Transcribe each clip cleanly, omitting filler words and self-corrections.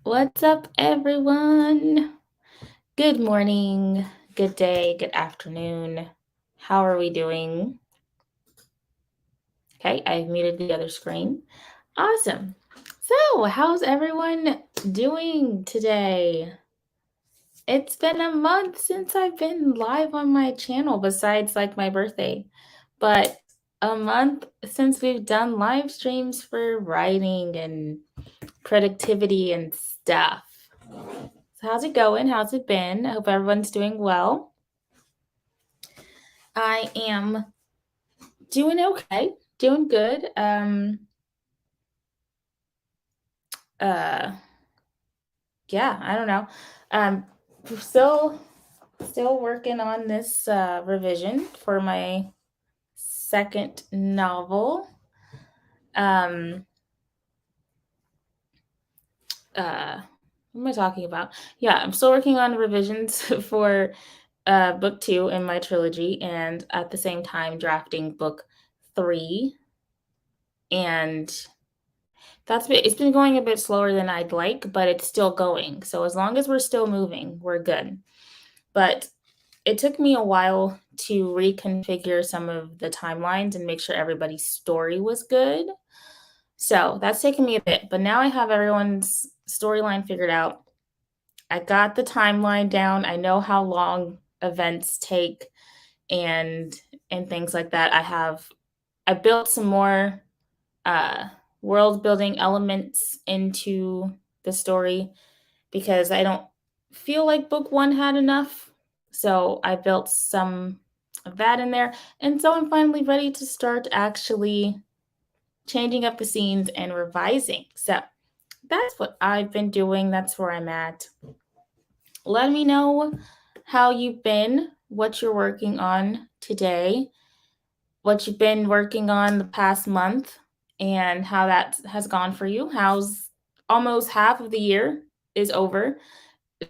What's up, everyone? Good morning, good day, good afternoon. How are we doing? Okay, I've muted the other screen. Awesome. So, how's everyone doing today? It's been a month since I've been live on my channel, besides like my birthday, but a month since we've done live streams for writing and productivity and stuff. So how's it going? How's it been? I hope everyone's doing well. I am doing okay, doing good. Uh yeah, I don't know. Um still still working on this revision for my second novel. Um what am I talking about? Yeah, I'm still working on revisions for book 2 in my trilogy, and at the same time drafting book 3. And it's been going a bit slower than I'd like, but it's still going. So as long as we're still moving, we're good. But it took me a while to reconfigure some of the timelines and make sure everybody's story was good. So that's taken me a bit, but now I have everyone's storyline figured out. I got the timeline down. I know how long events take and things like that. I built some more uh, world building elements into the story because I don't feel like book 1 had enough. So I built some of that in there. And so I'm finally ready to start actually changing up the scenes and revising. So that's what I've been doing. That's where I'm at. Let me know how you've been, what you're working on today, what you've been working on the past month, and how that has gone for you. How's almost half of the year is over.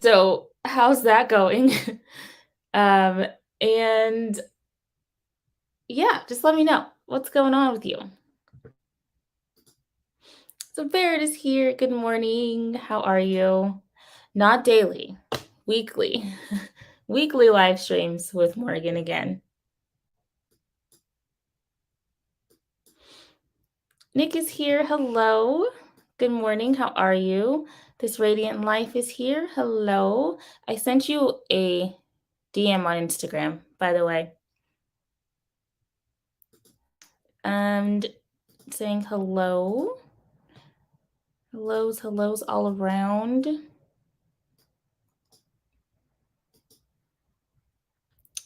So, how's that going? um, and yeah, just let me know what's going on with you. So, Barrett is here. Good morning. How are you? Not daily, weekly, weekly live streams with Morgan again. Nick is here. Hello. Good morning. How are you? This Radiant Life is here. Hello. I sent you a DM on Instagram, by the way. And saying hello. Hellos all around.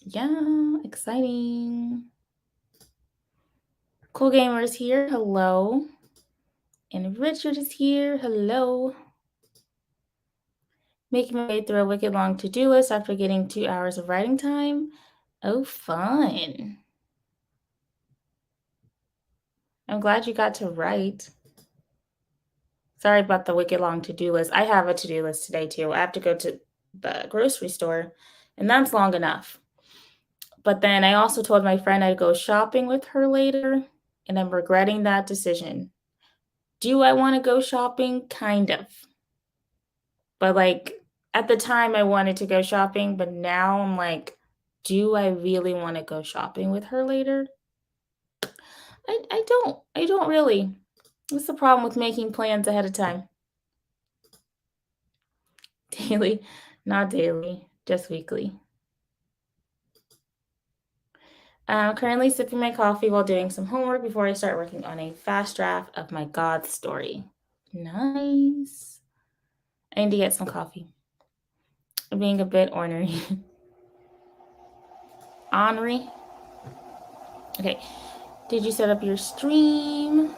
Yeah, exciting. Cool Gamer is here. Hello. And Richard is here. Hello. Making my way through a wicked long to-do list after getting 2 hours of writing time. Oh, fun. I'm glad you got to write. Sorry about the wicked long to-do list. I have a to-do list today too. I have to go to the grocery store, and that's long enough. But then I also told my friend I'd go shopping with her later, and I'm regretting that decision. Do I want to go shopping? Kind of. But like at the time I wanted to go shopping, but now I'm like, do I really want to go shopping with her later? I don't really. What's the problem with making plans ahead of time? Daily, not daily, just weekly. Currently sipping my coffee while doing some homework before I start working on a fast draft of my God story. Nice. I need to get some coffee. I'm being a bit ornery. Ornery? Okay. Did you set up your stream?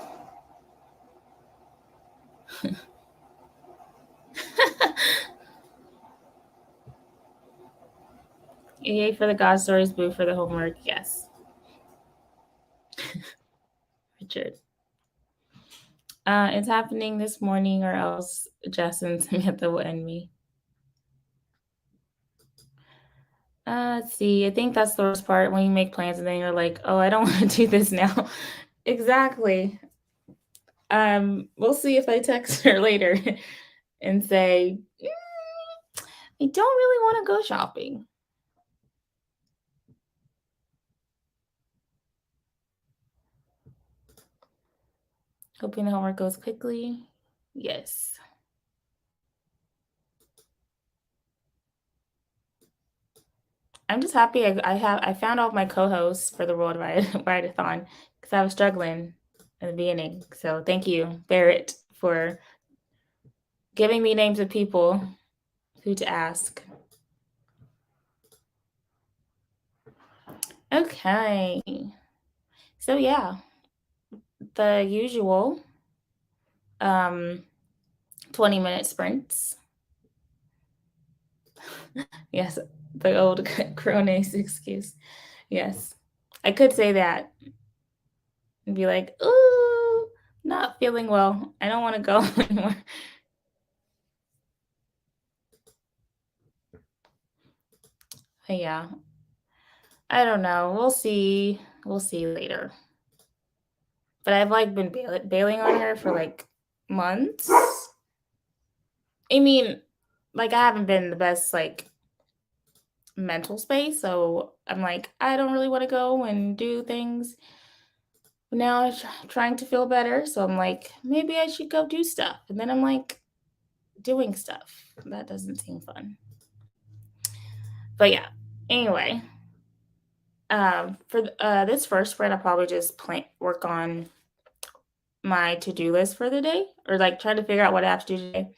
Yay for the God stories, boo for the homework. Yes. Richard. It's happening this morning, or else Jess and Samantha will end me. Let's see. I think that's the worst part when you make plans and then you're like, oh, I don't want to do this now. Exactly. We'll see if I text her later. and say, I don't really want to go shopping. Hoping the homework goes quickly. Yes. I'm just happy I found all my co-hosts for the World Rideathon because I was struggling in the beginning. So thank you, Barrett, for giving me names of people who to ask. Okay. So yeah, the usual 20-minute sprints. Yes, the old Cronus excuse. Yes. I could say that and be like, ooh, not feeling well. I don't want to go anymore. But yeah, I don't know. We'll see. We'll see later. But I've like been bailing on her for like months. I mean, like I haven't been in the best like mental space, so I'm like I don't really want to go and do things. But now I'm trying to feel better, so I'm like maybe I should go do stuff. And then I'm like doing stuff. That doesn't seem fun. But yeah. Anyway, for this first spread, I'll probably just work on my to-do list for the day, or like try to figure out what I have to do today,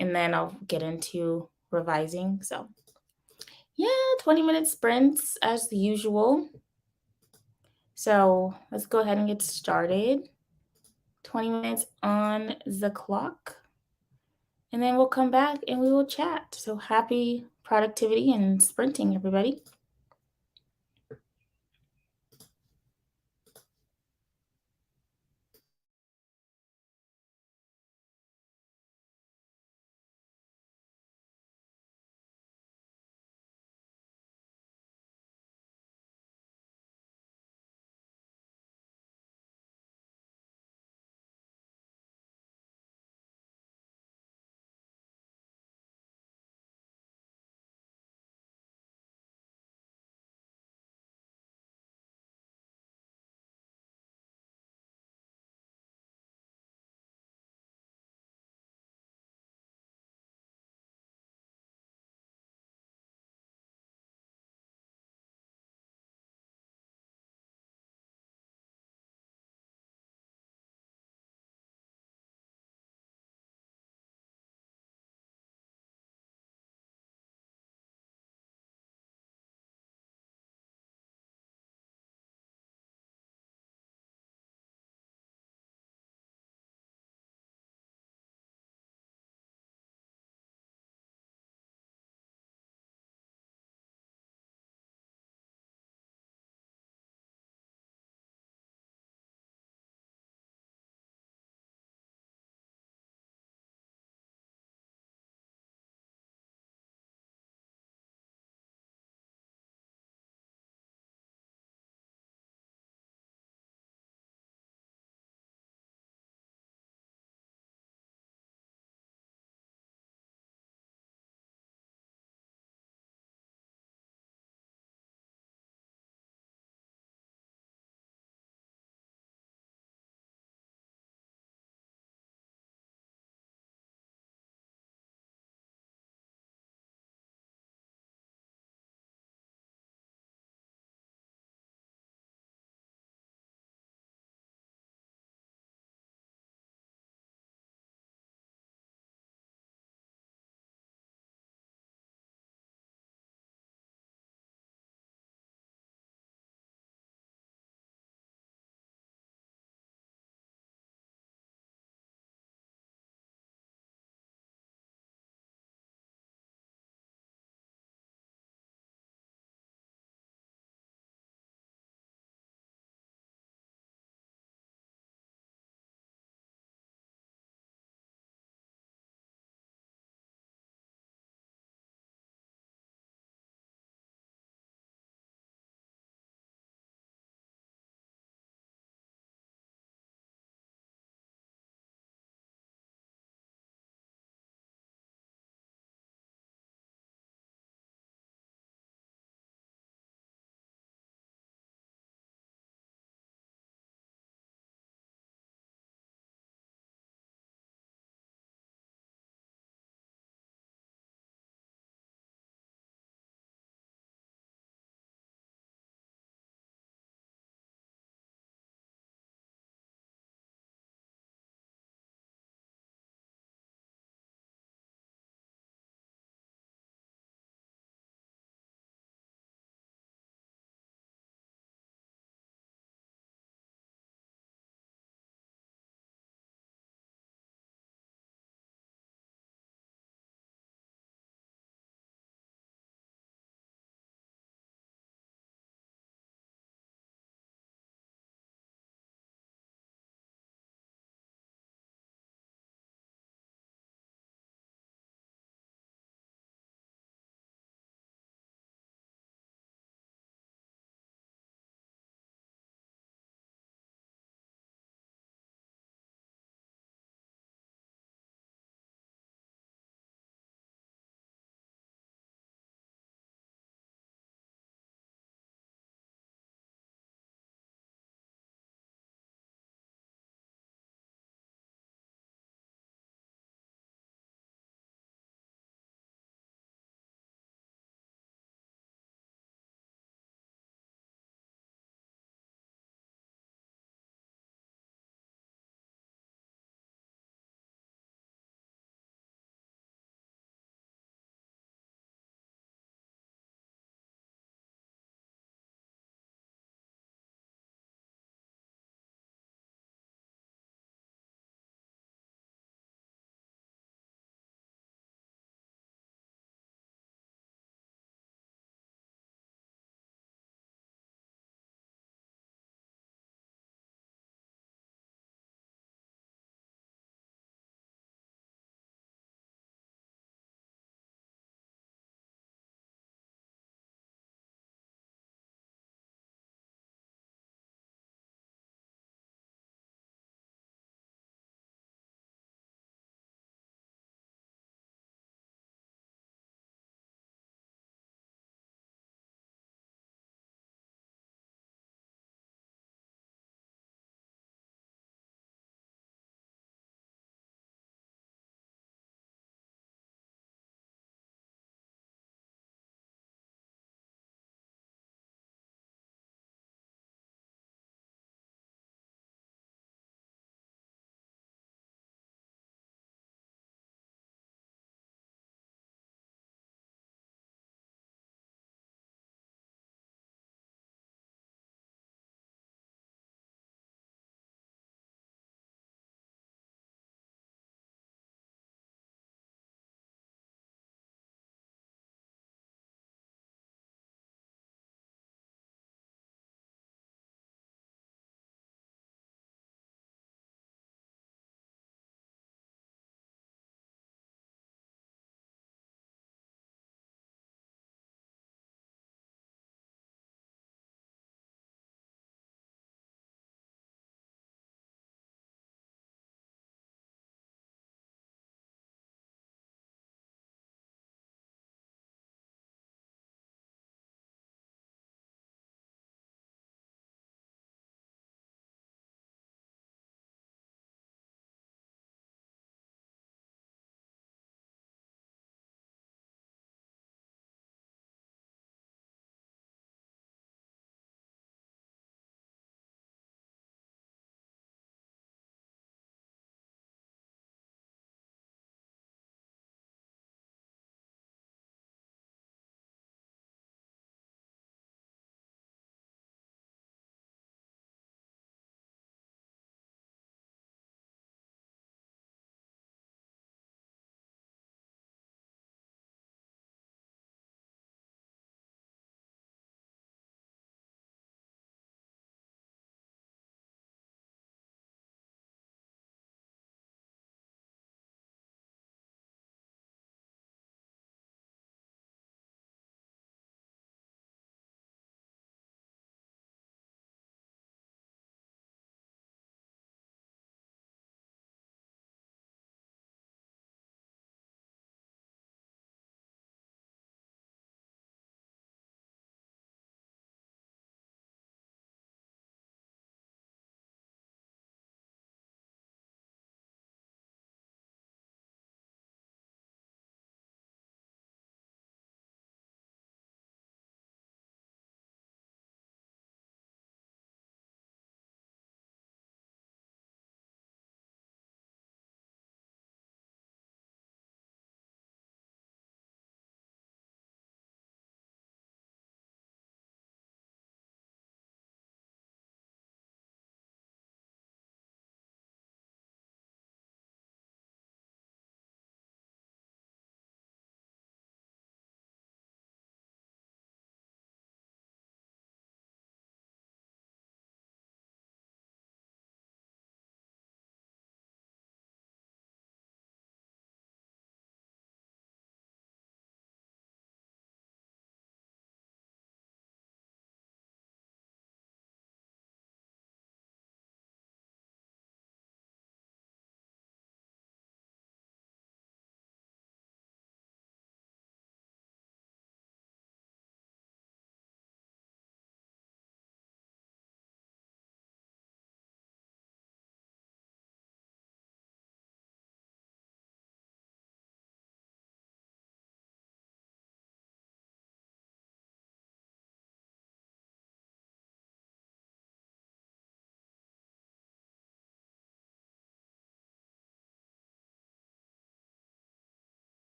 and then I'll get into revising. So yeah, 20-minute sprints as usual. So let's go ahead and get started. 20 minutes on the clock, and then we'll come back and we will chat. So happy productivity and sprinting, everybody.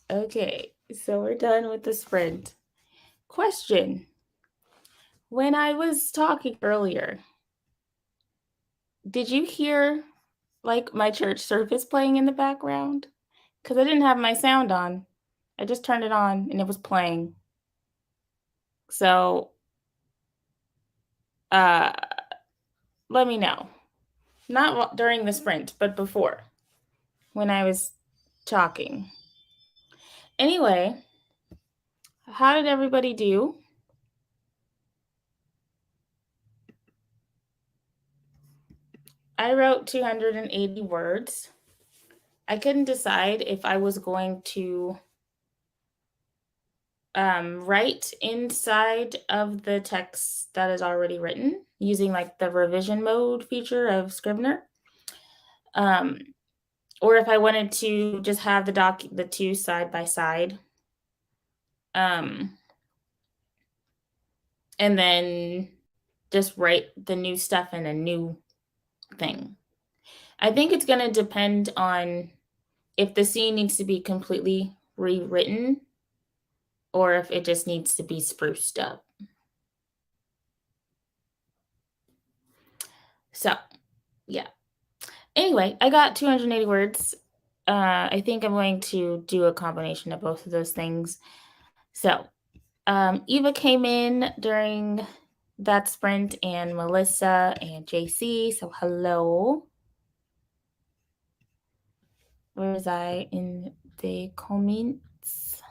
Okay, so we're done with the sprint. Question. When I was talking earlier, did you hear like my church service playing in the background? Because I didn't have my sound on. I just turned it on and it was playing. So uh let me know. Not during the sprint, but before when I was talking. Anyway, how did everybody do? I wrote 280 words. I couldn't decide if I was going to write inside of the text that is already written using like the revision mode feature of Scrivener, um, or if I wanted to just have the two side by side, um, and then just write the new stuff in a new thing. I think it's going to depend on if the scene needs to be completely rewritten or if it just needs to be spruced up. So, yeah. Anyway, I got 280 words. I think I'm going to do a combination of both of those things. So, Eva came in during that sprint, and Melissa and JC. So, hello. Where was I in the comments?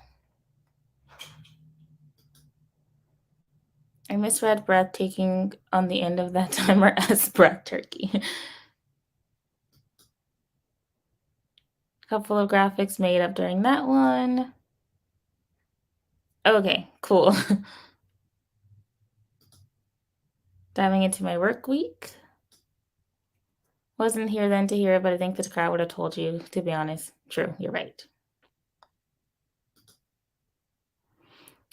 I misread breathtaking on the end of that timer as breath turkey. Couple of graphics made up during that one. Okay, cool. Diving into my work week. Wasn't here then to hear it, but I think this crowd would have told you, to be honest. True, you're right.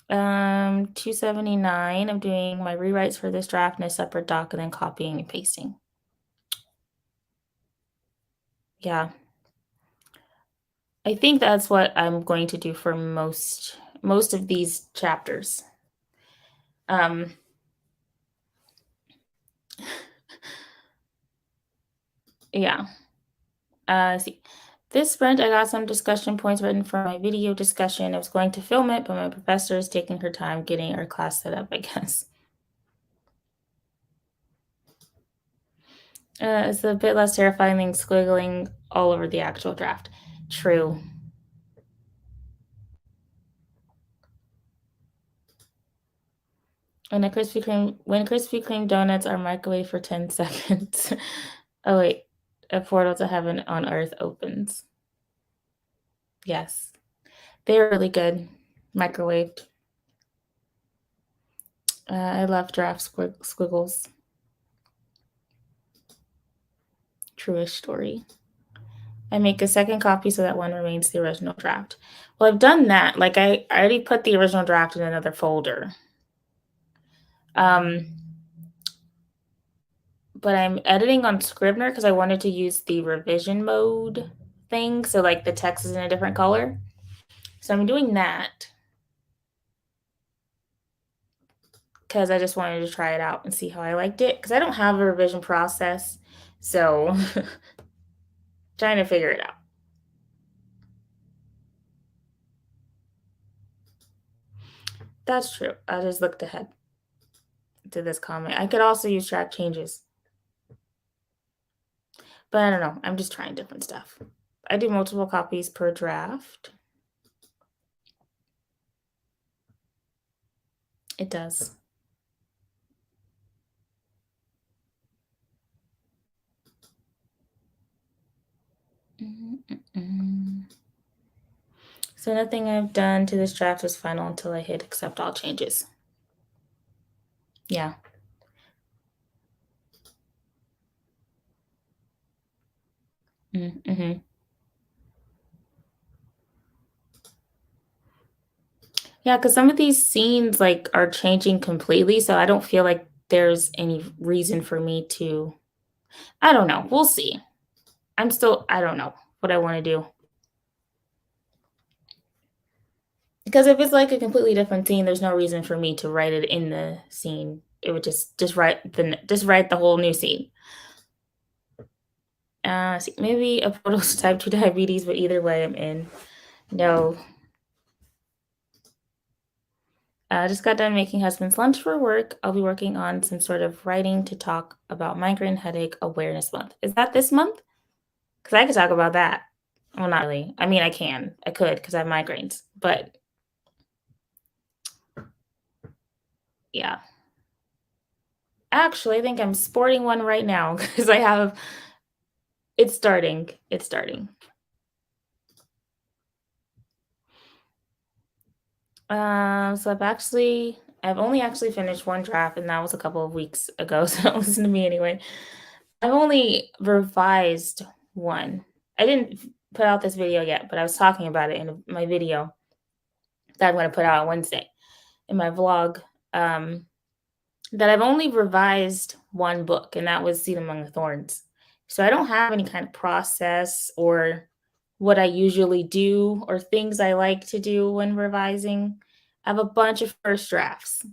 279. I'm doing my rewrites for this draft in a separate doc and then copying and pasting. Yeah. I think that's what I'm going to do for most of these chapters. Yeah. See. This sprint, I got some discussion points written for my video discussion. I was going to film it, but my professor is taking her time getting our class set up, I guess. It's a bit less terrifying than squiggling all over the actual draft. True. When Krispy Kreme donuts are microwaved for 10 seconds. Oh wait, a portal to heaven on earth opens. Yes. They're really good. Microwaved. I love draft squiggles. Truish story. I make a second copy so that one remains the original draft. Well, I've done that. Like I already put the original draft in another folder. But I'm editing on Scrivener because I wanted to use the revision mode thing. So like the text is in a different color. So I'm doing that because I just wanted to try it out and see how I liked it. Because I don't have a revision process. So trying to figure it out. That's true. I just looked ahead to this comment. I could also use track changes. But I don't know. I'm just trying different stuff. I do multiple copies per draft. It does. So nothing I've done to this draft is final until I hit accept all changes. Yeah. Mm-hmm. Yeah, because some of these scenes like are changing completely, so I don't feel like there's any reason for me to. I don't know. We'll see. I don't know what I want to do. Because if it's like a completely different scene, there's no reason for me to write it in the scene. It would just write the whole new scene. See, maybe a portal to type 2 diabetes, but either way, I'm in. No. I just got done making husband's lunch for work. I'll be working on some sort of writing to talk about Migraine Headache Awareness Month. Is that this month? Because I could talk about that. Well, not really. I mean, I can. I could because I have migraines. But yeah. Actually, I think I'm sporting one right now because I have it's starting. It's starting. So I've only actually finished one draft, and that was a couple of weeks ago. So don't listen to me anyway. I've only revised one. I didn't put out this video yet, but I was talking about it in my video that I'm going to put out on Wednesday in my vlog. That I've only revised one book, and that was Seed Among the Thorns. So I don't have any kind of process or what I usually do or things I like to do when revising. I have a bunch of first drafts,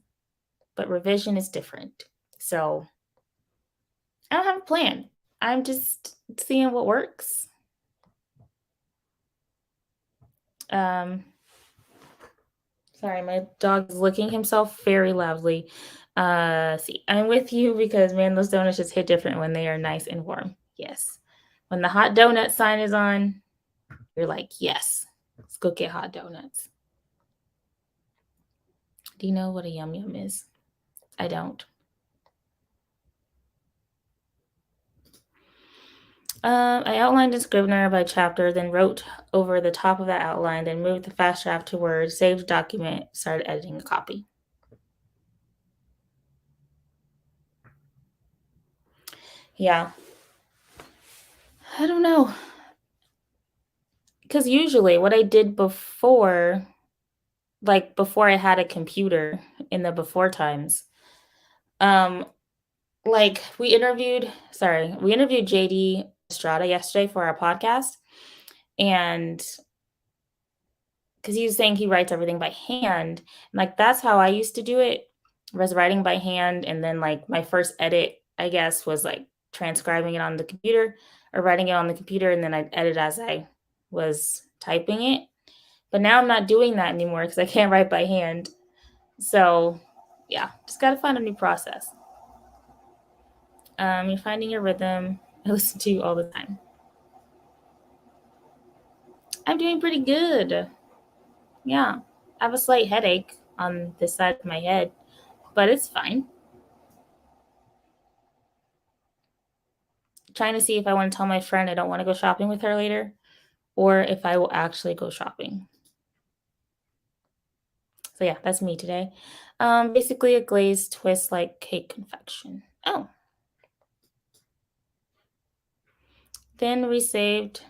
but revision is different. So I don't have a plan. I'm just seeing what works. Um, Sorry, my dog is licking himself very loudly. See, I'm with you because man, those donuts just hit different when they are nice and warm. Yes. When the hot donut sign is on, you're like, yes, let's go get hot donuts. Do you know what a yum yum is? I don't. I outlined in Scrivener by chapter, then wrote over the top of that outline, then moved the fast draft to Word, saved document, started editing a copy. Yeah. I don't know. Because usually what I did before, like before I had a computer in the before times, um, like we interviewed JD Estrada yesterday for our podcast. And because he was saying he writes everything by hand. And like that's how I used to do it. Was writing by hand. And then like my first edit, I guess, was like transcribing it on the computer or writing it on the computer, and then I'd edit as I was typing it. But now I'm not doing that anymore because I can't write by hand. So yeah, just gotta find a new process. You're finding your rhythm. I listen to you all the time. I'm doing pretty good. Yeah. I have a slight headache on this side of my head, but it's fine. Trying to see if I want to tell my friend I don't want to go shopping with her later or if I will actually go shopping. So yeah, that's me today. Basically a glazed twist like cake confection. Oh, then we saved.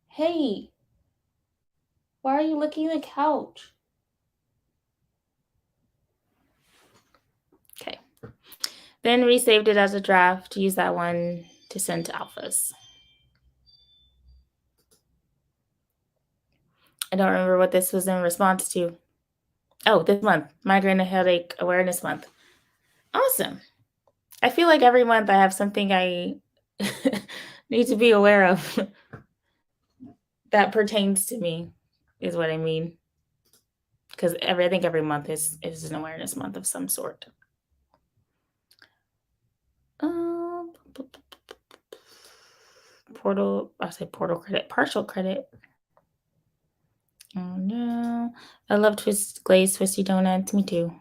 Hey, why are you licking the couch? Okay. Then resaved it as a draft. Use that one to send to alphas. I don't remember what this was in response to. Oh, this month, Migraine and Headache Awareness Month. Awesome. I feel like every month I have something I need to be aware of that pertains to me, is what I mean. Because I think every month is an awareness month of some sort. Um, portal credit, partial credit. Oh no, I love glazed twisty donuts. Me too.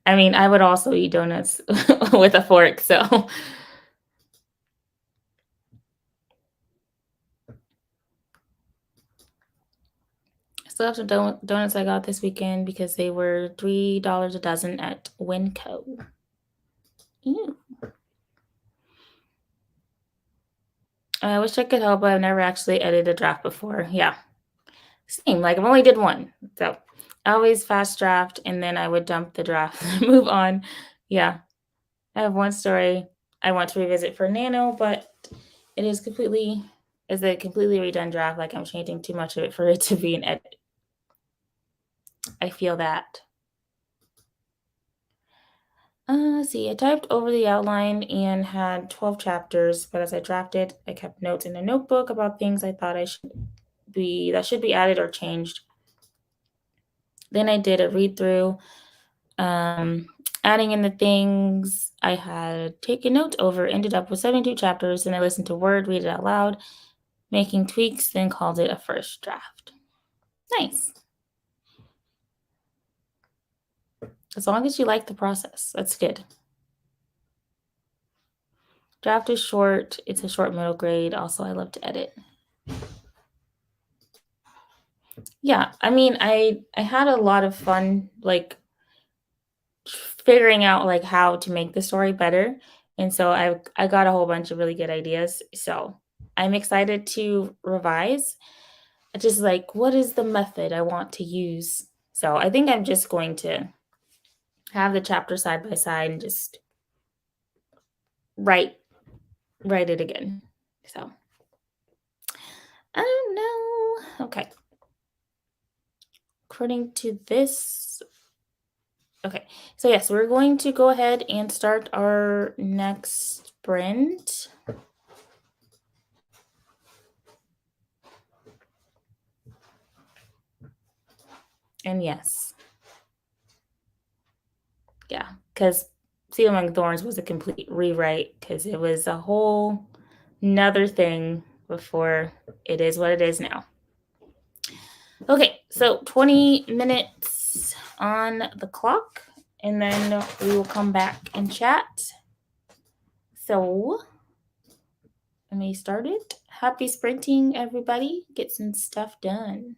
I mean, I would also eat donuts with a fork. Still have some donuts I got this weekend because they were $3 a dozen at Winco. Ew. I wish I could help, but I've never actually edited a draft before. Yeah, same. Like I've only did one, so I always fast draft and then I would dump the draft and move on. Yeah, I have one story I want to revisit for Nano, but it is a completely redone draft. Like I'm changing too much of it for it to be an edit. I feel that. Let's see. I typed over the outline and had 12 chapters, but as I drafted, I kept notes in a notebook about things I thought that should be added or changed. Then I did a read through, adding in the things I had taken notes over. Ended up with 72 chapters, and I listened to Word, read it out loud, making tweaks, then called it a first draft. Nice. As long as you like the process, that's good. Draft is short. It's a short middle grade. Also, I love to edit. Yeah, I mean, I had a lot of fun, like, figuring out, like, how to make the story better, and so I got a whole bunch of really good ideas, so I'm excited to revise. Just, like, what is the method I want to use? So, I think I'm just going to have the chapter side by side and just write write it again. So, I don't know. Okay. According to this Okay. So yes, we're going to go ahead and start our next sprint. And yes, yeah, because Sea Among Thorns was a complete rewrite because it was a whole another thing before it is what it is now. Okay, so 20 minutes on the clock, and then we will come back and chat. So let me start it. Happy sprinting, everybody. Get some stuff done.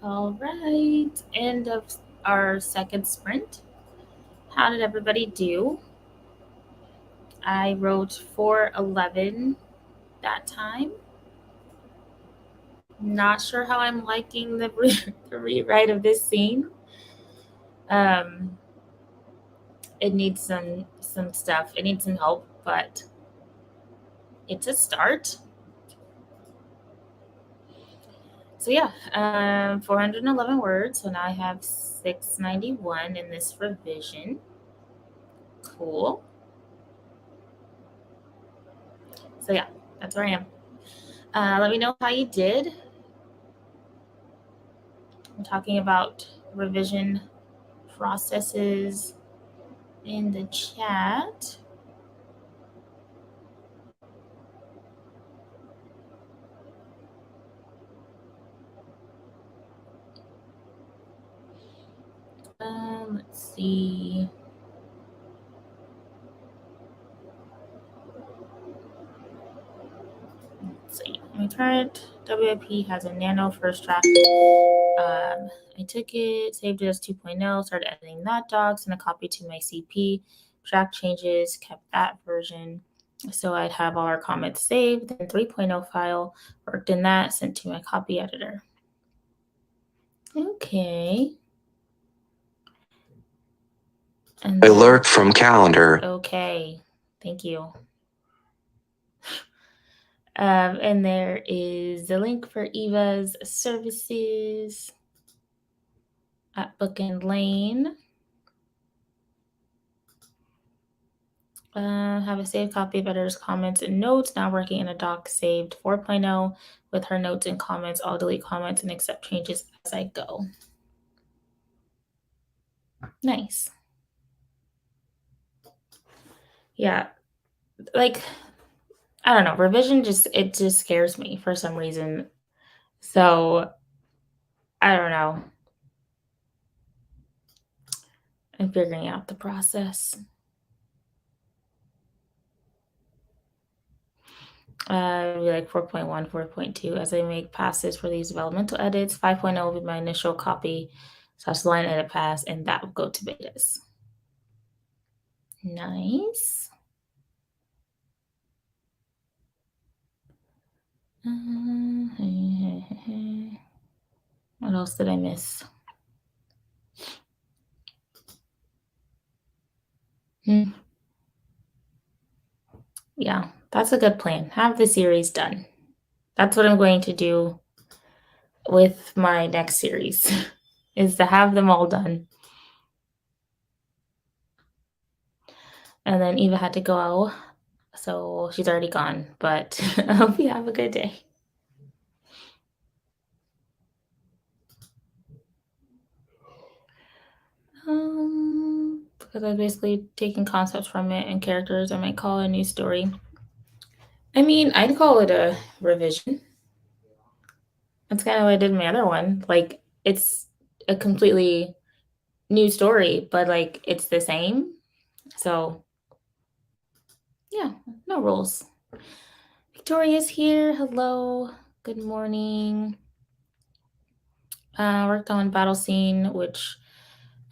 All right, end of our second sprint. How did everybody do? I wrote 411 that time. Not sure how I'm liking the rewrite of this scene. Um, it needs some stuff. It needs some help, but it's a start. So yeah, 411 words. So now I have 691 in this revision. Cool. So yeah, that's where I am. Let me know how you did. I'm talking about revision processes in the chat. Let's see. Let's see. My current WIP has a nano first draft. I took it, saved it as 2.0, started editing that doc, sent a copy to my CP, track changes, kept that version. So I'd have all our comments saved, then 3.0 file, worked in that, sent to my copy editor. Okay. And alert from calendar. Okay. Thank you. And there is the link for Eva's services at Book and Lane. Have a saved copy of editor's comments and notes. Now working in a doc saved 4.0 with her notes and comments. I'll delete comments and accept changes as I go. Nice. Yeah. Like, I don't know. Revision just scares me for some reason. So I don't know. I'm figuring out the process. Be like 4.1, 4.2 as I make passes for these developmental edits. 5.0 will be my initial copy / line edit pass, and that will go to betas. Nice. What else did I miss? Yeah, that's a good plan. Have the series done. That's what I'm going to do with my next series, is to have them all done. And then Eva had to go, so she's already gone. But I hope you have a good day. Because I'm basically taking concepts from it and characters. I might call it a new story. I mean, I'd call it a revision. That's kind of what I did in my other one. Like, it's a completely new story, but like it's the same. So, yeah, no rules. Victoria's here. Hello. Good morning. Worked on battle scene, which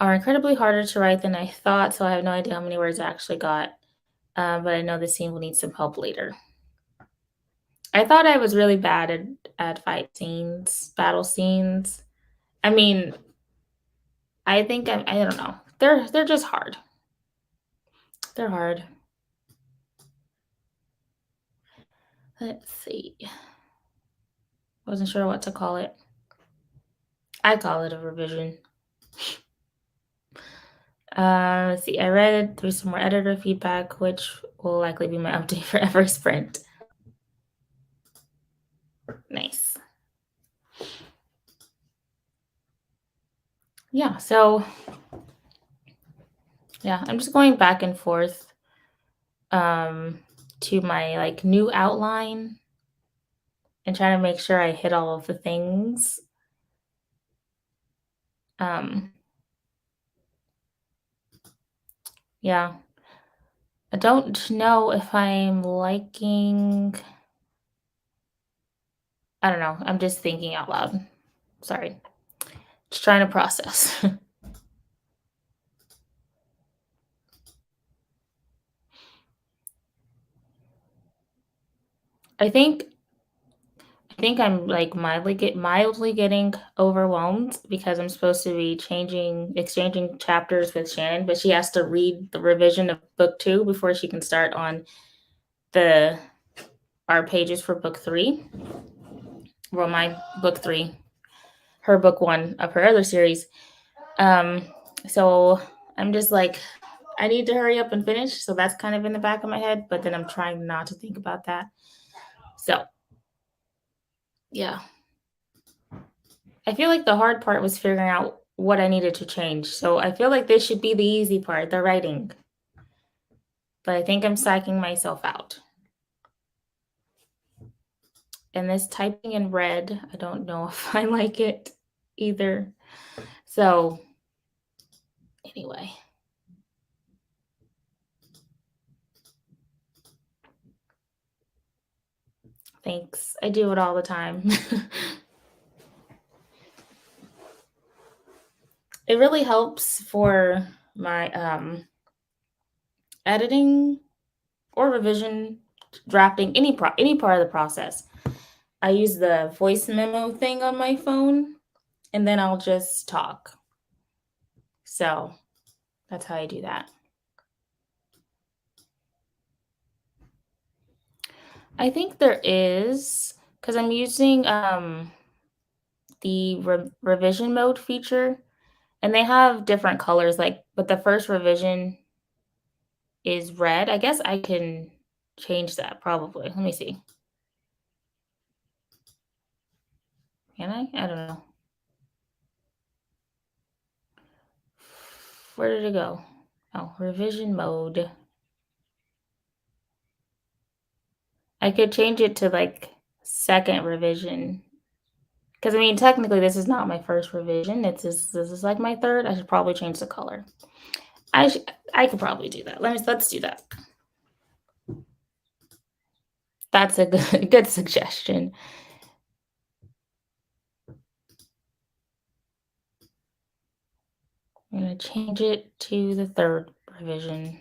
are incredibly harder to write than I thought. So I have no idea how many words I actually got. But I know the scene will need some help later. I thought I was really bad at fight scenes, battle scenes. I mean, I think I don't know. They're just hard. They're hard. Let's see. Wasn't sure what to call it. I call it a revision. Let's see. I read through some more editor feedback, which will likely be my update for every sprint. Nice. Yeah, so yeah, I'm just going back and forth to my like new outline and trying to make sure I hit all of the things. Yeah. I don't know if I'm liking. I don't know. I'm just thinking out loud. Sorry. Just trying to process. I think I think I'm, like, mildly getting overwhelmed because I'm supposed to be exchanging chapters with Shannon, but she has to read the revision of book 2 before she can start on the our pages for book 3. Well, my book 3, her book 1 of her other series. Um, so I'm just like, I need to hurry up and finish, so that's kind of in the back of my head, but then I'm trying not to think about that. So, yeah. I feel like the hard part was figuring out what I needed to change. So I feel like this should be the easy part, the writing. But I think I'm psyching myself out. And this typing in red, I don't know if I like it either. So anyway, thanks. I do it all the time. It really helps for my editing or revision, drafting, any part of the process. I use the voice memo thing on my phone and then I'll just talk. So that's how I do that. I think there is because I'm using the revision mode feature, and they have different colors. Like, but the first revision is red. I guess I can change that probably. Let me see. Can I? I don't know. Where did it go? Oh, revision mode. I could change it to like second revision. Because I mean, technically, this is not my first revision. This is like my third. I should probably change the color. I could probably do that. Let's do that. That's a good suggestion. I'm gonna change it to the third revision.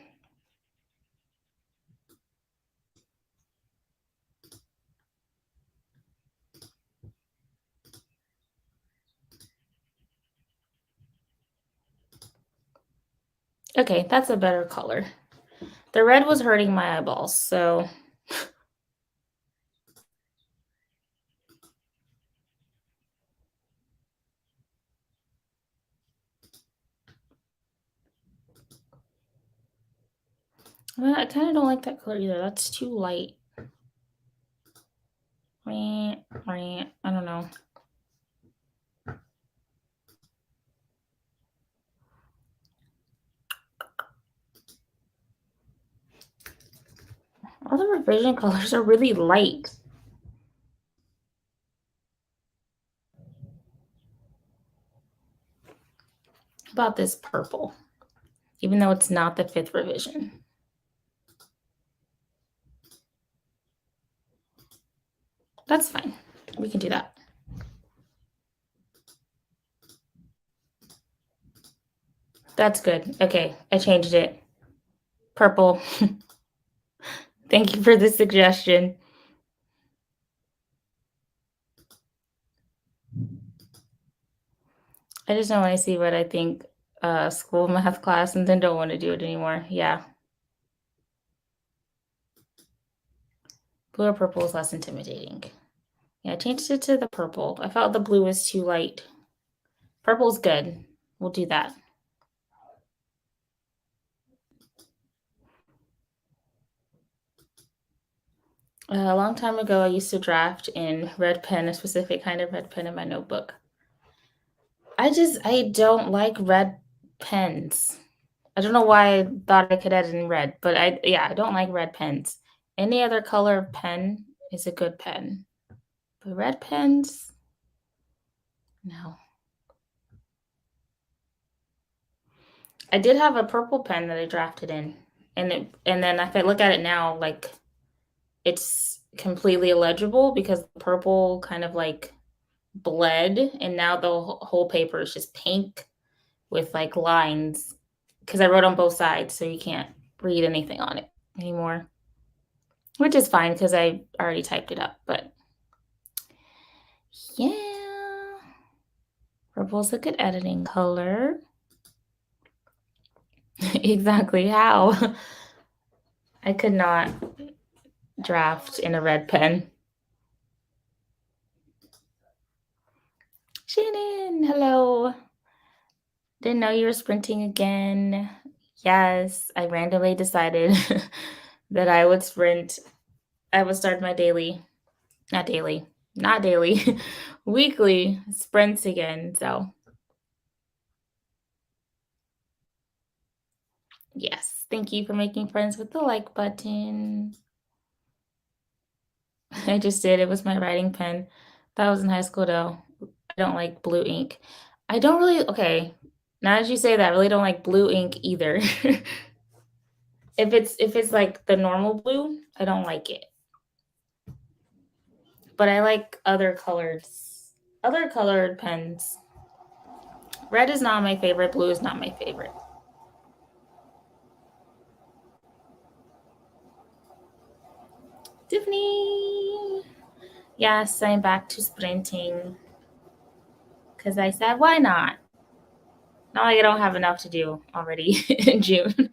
Okay, that's a better color. The red was hurting my eyeballs, so well, I kind of don't like that color either. That's too light. I don't know. All the revision colors are really light. How about this purple? Even though it's not the fifth revision. That's fine. We can do that. That's good. Okay, I changed it. Purple. Thank you for the suggestion. I just don't wanna see what I think, school math class and then don't wanna do it anymore. Yeah. Blue or purple is less intimidating. Yeah, I changed it to the purple. I felt the blue was too light. Purple's good. We'll do that. A long time ago, I used to draft in red pen, a specific kind of red pen in my notebook. I don't like red pens. I don't know why I thought I could edit in red, but I don't like red pens. Any other color of pen is a good pen. But red pens, no. I did have a purple pen that I drafted in, and then if I look at it now, like it's completely illegible because the purple kind of like bled, and now the whole paper is just pink with like lines because I wrote on both sides, so you can't read anything on it anymore, which is fine because I already typed it up. But yeah, purple's a good editing color. Exactly how. I could not draft in a red pen. Shannon, hello. Didn't know you were sprinting again. Yes, I randomly decided that I would sprint. I would start my not daily, weekly sprints again. So, yes, thank you for making friends with the like button. I just did. It was my writing pen. That was in high school, though. I don't like blue ink. I don't really, okay. Now that you say that, I really don't like blue ink either. If it's like the normal blue, I don't like it. But I like other colored pens. Red is not my favorite, blue is not my favorite. Tiffany. Yes, I'm back to sprinting. Cause I said, why not? Not like I don't have enough to do already in June.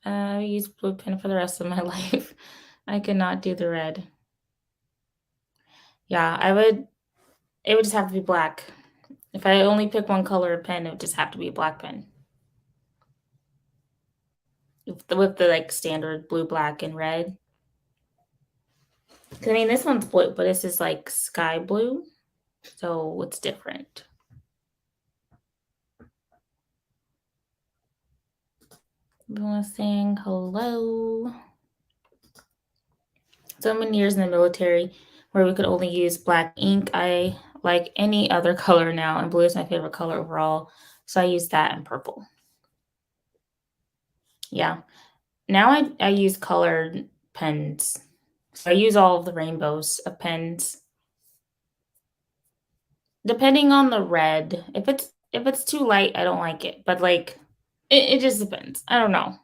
I use blue pen for the rest of my life. I cannot do the red. Yeah, it would just have to be black. If I only pick one color of pen, it would just have to be a black pen. With the like standard blue, black, and red. 'Cause, I mean, this one's blue, but this is like sky blue, so it's different. Everyone saying hello. So many years in the military where we could only use black ink. I like any other color now, and blue is my favorite color overall. So I use that and purple. Yeah. Now I use colored pens. So I use all of the rainbows of pens. Depending on the red. If it's too light, I don't like it. But like it just depends. I don't know.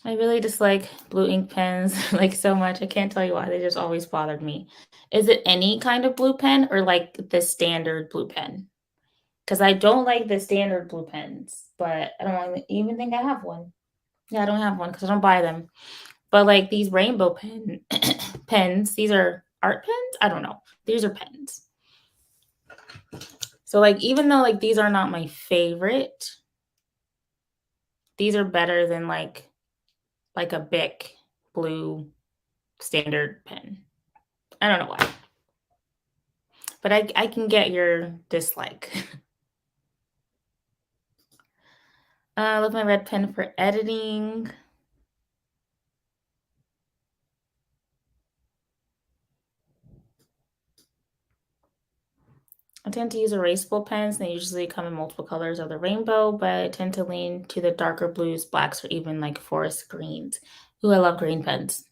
I really dislike blue ink pens like so much. I can't tell you why. They just always bothered me. Is it any kind of blue pen or like the standard blue pen? Because I don't like the standard blue pens, but I don't even think I have one. Yeah, I don't have one because I don't buy them. But like these rainbow pens, these are art pens? I don't know. These are pens. So like even though like these are not my favorite, these are better than like a Bic blue standard pen. I don't know why. But I can get your dislike. I love my red pen for editing. I tend to use erasable pens. They usually come in multiple colors of the rainbow, but I tend to lean to the darker blues, blacks, or even like forest greens. Ooh, I love green pens.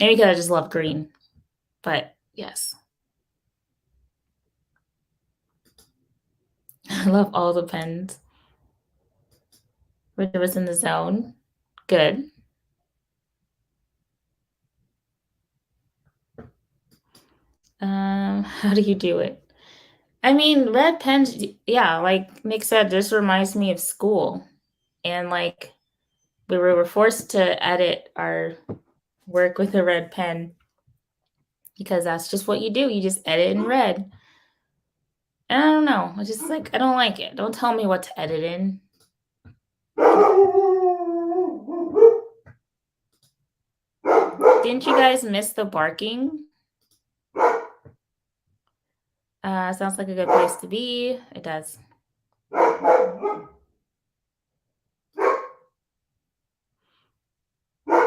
Maybe because I just love green. But yes, I love all the pens. Whichever's in the zone. Good. How do you do it? I mean, red pens, yeah, like Nick said, this reminds me of school. And like we were forced to edit our work with a red pen because that's just what you do. You just edit in red. And I don't know. I just like I don't like it. Don't tell me what to edit in. Didn't you guys miss the barking? Sounds like a good place to be. It does.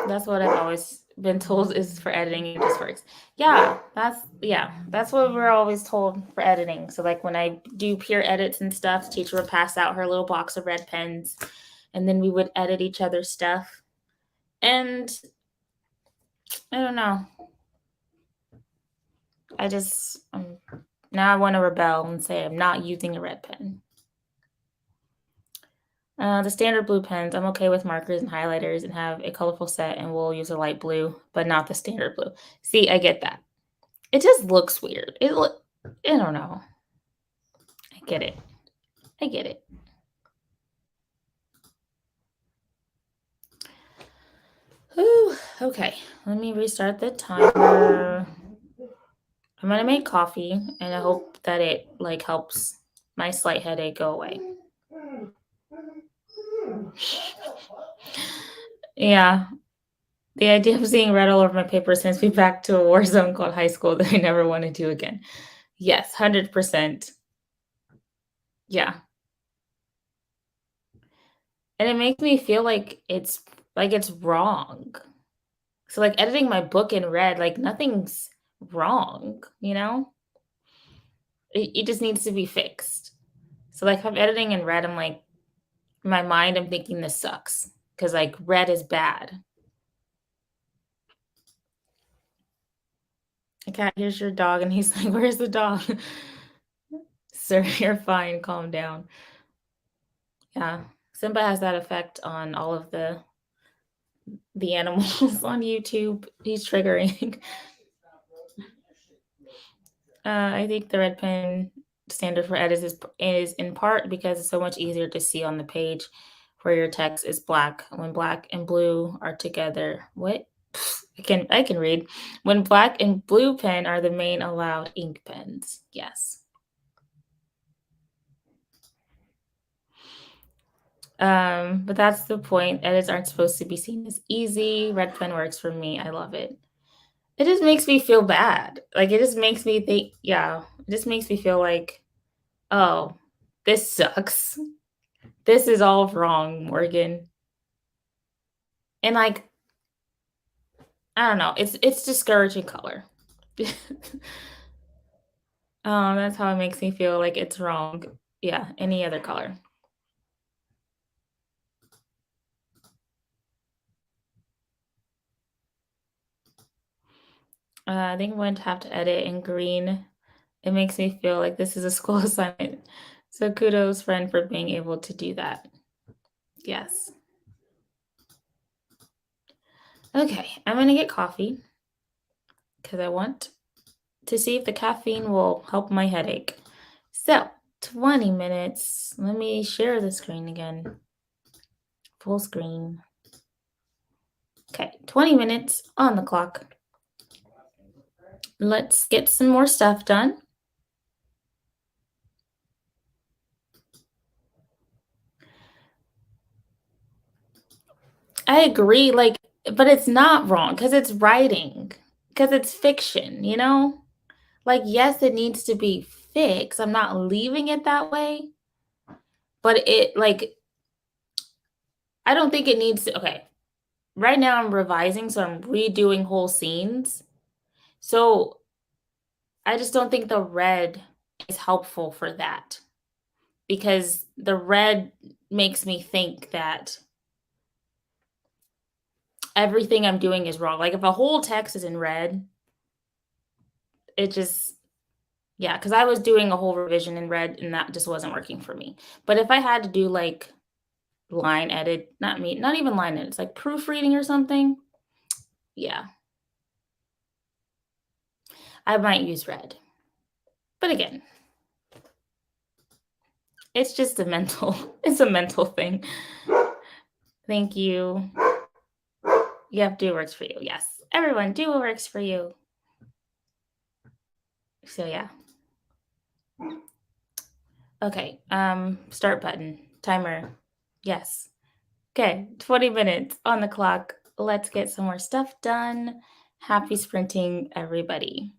That's what I've always been told is for editing, it just works. Yeah, that's what we're always told for editing. So like when I do peer edits and stuff, teacher would pass out her little box of red pens, and then we would edit each other's stuff. And I don't know. I just now I want to rebel and say I'm not using a red pen. The standard blue pens, I'm okay with markers and highlighters and have a colorful set, and we'll use a light blue, but not the standard blue. See, I get that. It just looks weird. I don't know. I get it. I get it. Whew. Okay, let me restart the timer. I'm gonna make coffee, and I hope that it like helps my slight headache go away. Yeah, the idea of seeing red all over my paper sends me back to a war zone called high school that I never want to do again. Yes, 100%. Yeah. And it makes me feel like it's wrong. So, like, editing my book in red, like, nothing's wrong, you know? It just needs to be fixed. So, like, if I'm editing in red, I'm like in my mind, I'm thinking this sucks because like, red is bad. The cat here's your dog, and he's like, "Where's the dog?" "Sir, you're fine, calm down." Yeah. Simba has that effect on all of the animals on YouTube. He's triggering. I think the red pen standard for edits is in part because it's so much easier to see on the page where your text is black. When black and blue are together, what? I can read. When black and blue pen are the main allowed ink pens. Yes. But that's the point. Edits aren't supposed to be seen as easy. Red pen works for me. I love it. It just makes me feel bad. Like it just makes me think, yeah, it just makes me feel like, oh, this sucks. This is all wrong, Morgan. And like, I don't know, it's discouraging color. That's how it makes me feel like it's wrong. Yeah, any other color. I think I'm going to have to edit in green. It makes me feel like this is a school assignment. So kudos, friend, for being able to do that. Yes. Okay, I'm gonna get coffee because I want to see if the caffeine will help my headache. So, 20 minutes. Let me share the screen again. Full screen. Okay, 20 minutes on the clock. Let's get some more stuff done. I agree, like, but it's not wrong because it's writing, because it's fiction, you know? Like, yes, it needs to be fixed. I'm not leaving it that way, but I don't think it needs to. Okay, right now I'm revising, so I'm redoing whole scenes. So I just don't think the red is helpful for that because the red makes me think that everything I'm doing is wrong. Like if a whole text is in red, it just, yeah, because I was doing a whole revision in red and that just wasn't working for me. But if I had to do like line edit, not even line edits, like proofreading or something, yeah, I might use red. But again, it's just a mental, it's a mental thing. Thank you. Yep, do works for you. Yes. Everyone, do what works for you. So yeah. Okay. Start button. Timer. Yes. Okay. 20 minutes on the clock. Let's get some more stuff done. Happy sprinting, everybody.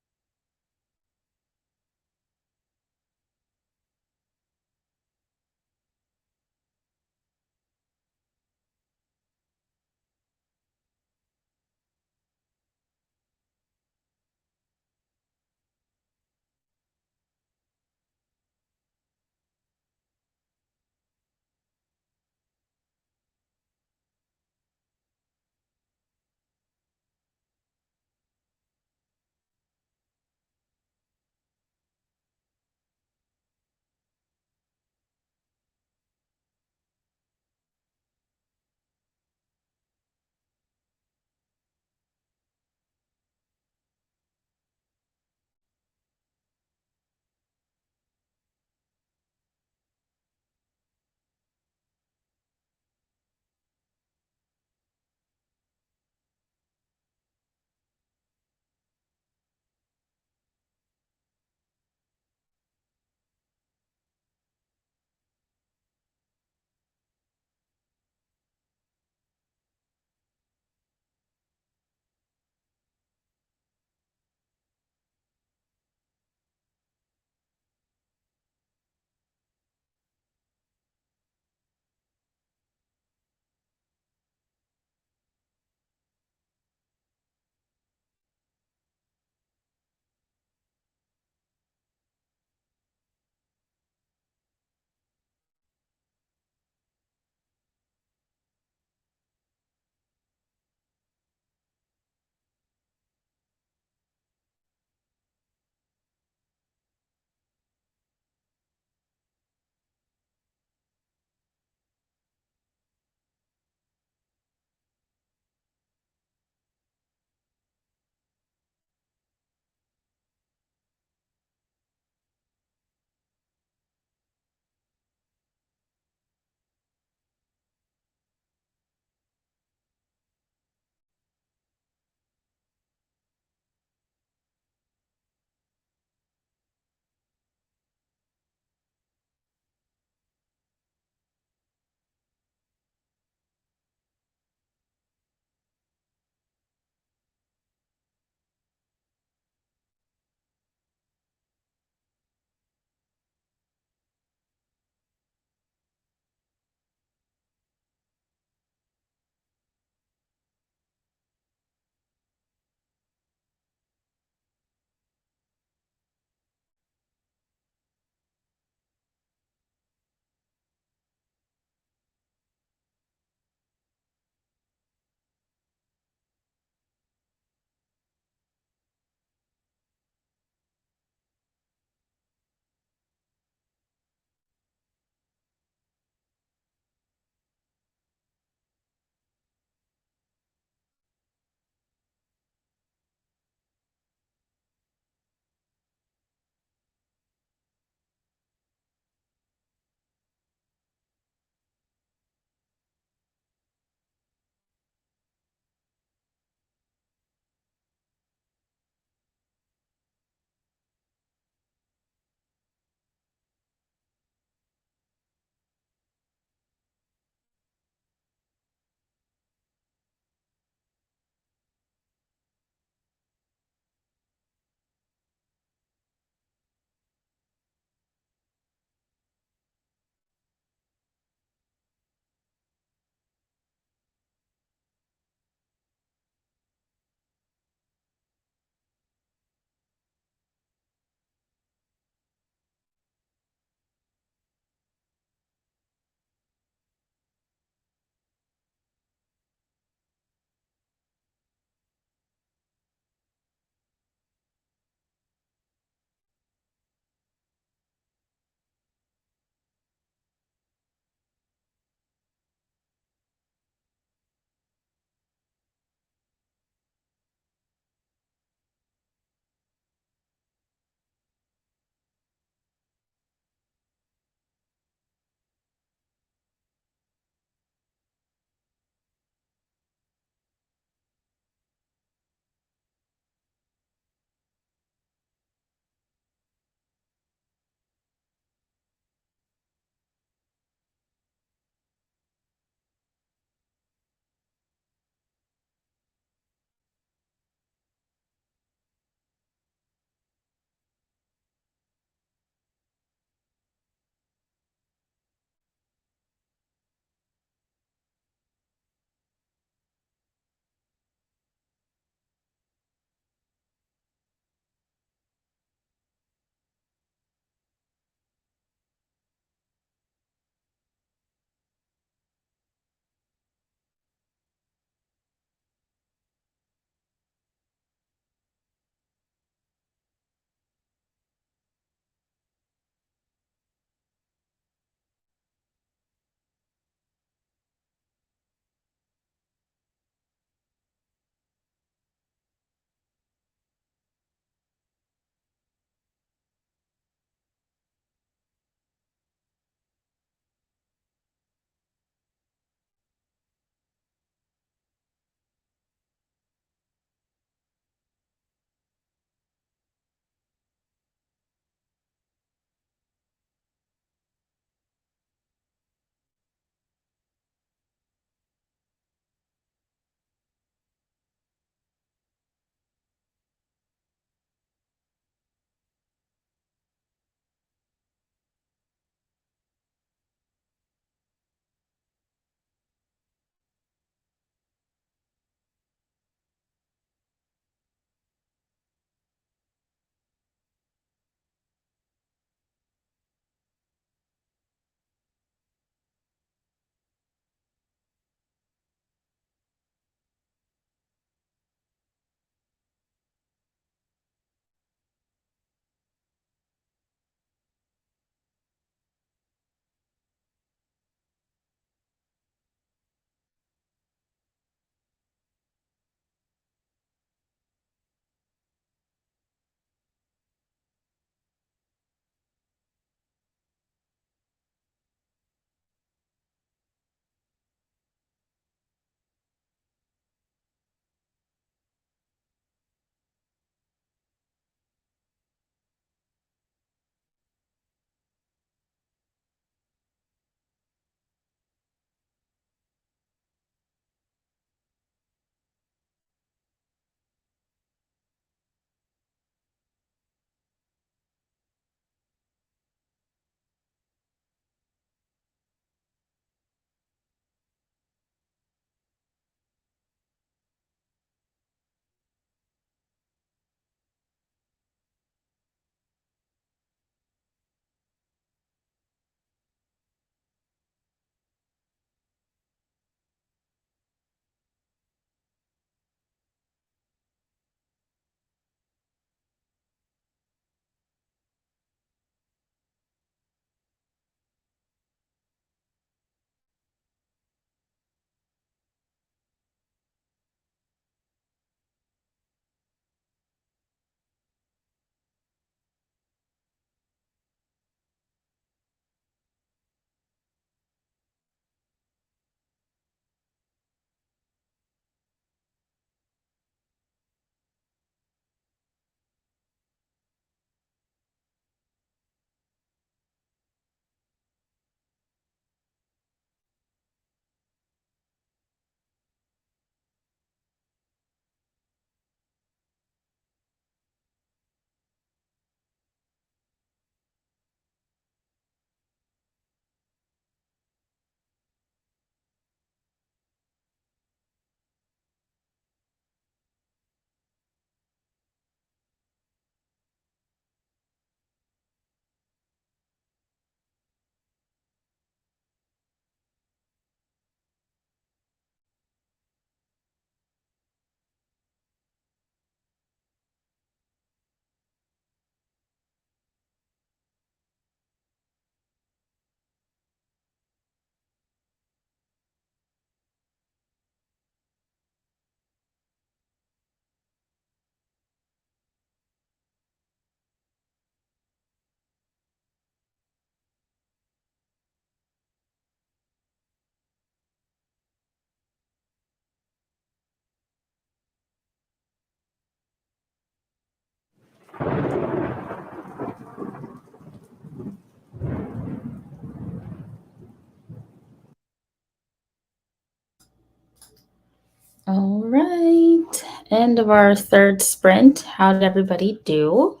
right, end of our third sprint. How did everybody do?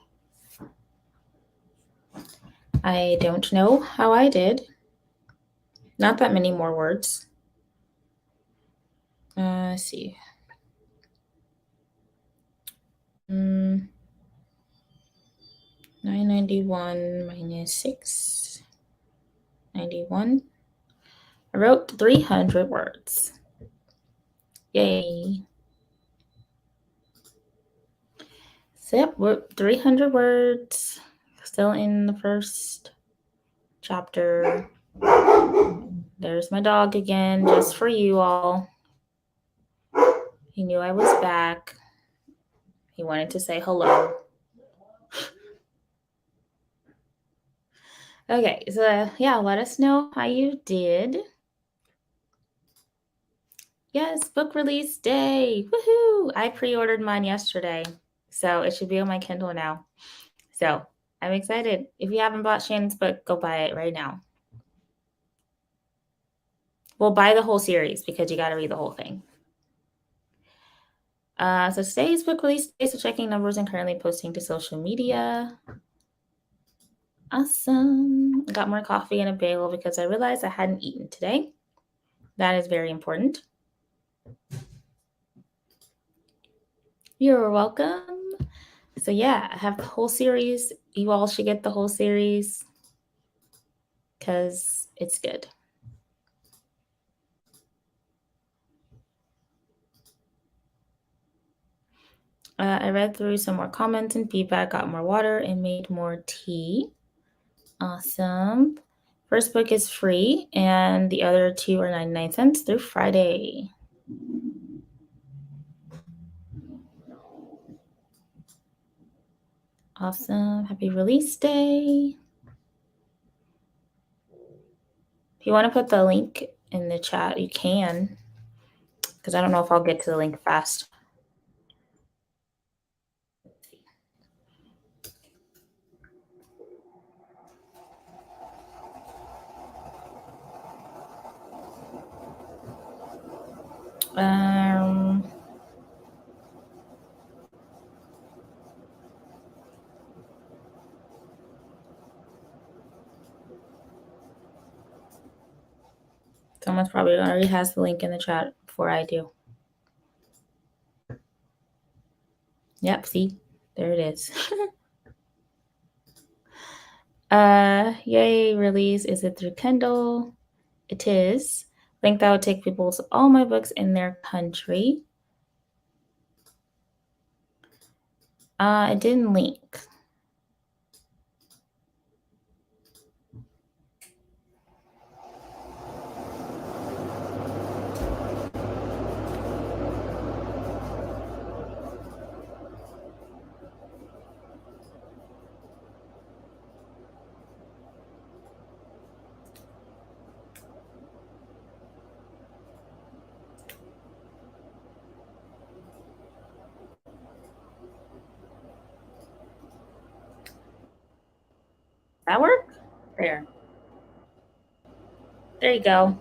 I don't know how I did. Not that many more words. Let's see. 991 minus 691. I wrote 300 words. Yay. So yep, we're 300 words. Still in the first chapter. There's my dog again, just for you all. He knew I was back. He wanted to say hello. Okay, so yeah, let us know how you did. Yes, book release day. Woohoo! I pre-ordered mine yesterday, so it should be on my Kindle now. So I'm excited. If you haven't bought Shannon's book, go buy it right now. Well, buy the whole series because you got to read the whole thing. So today's book release day, so checking numbers and currently posting to social media. Awesome. Got more coffee and a bagel because I realized I hadn't eaten today. That is very important. You're welcome. So yeah, I have the whole series. You all should get the whole series because it's good. I read through some more comments and feedback, got more water, and made more tea. Awesome. First book is free, and the other two are 99 cents through Friday. Awesome. Happy release day. If you want to put the link in the chat, you can, because I don't know if I'll get to the link fast. Someone probably already has the link in the chat before I do. Yep, see, there it is. Yay, release. Is it through Kindle? It is. Link that would take people to all my books in their country. It didn't link. That work? There. There you go.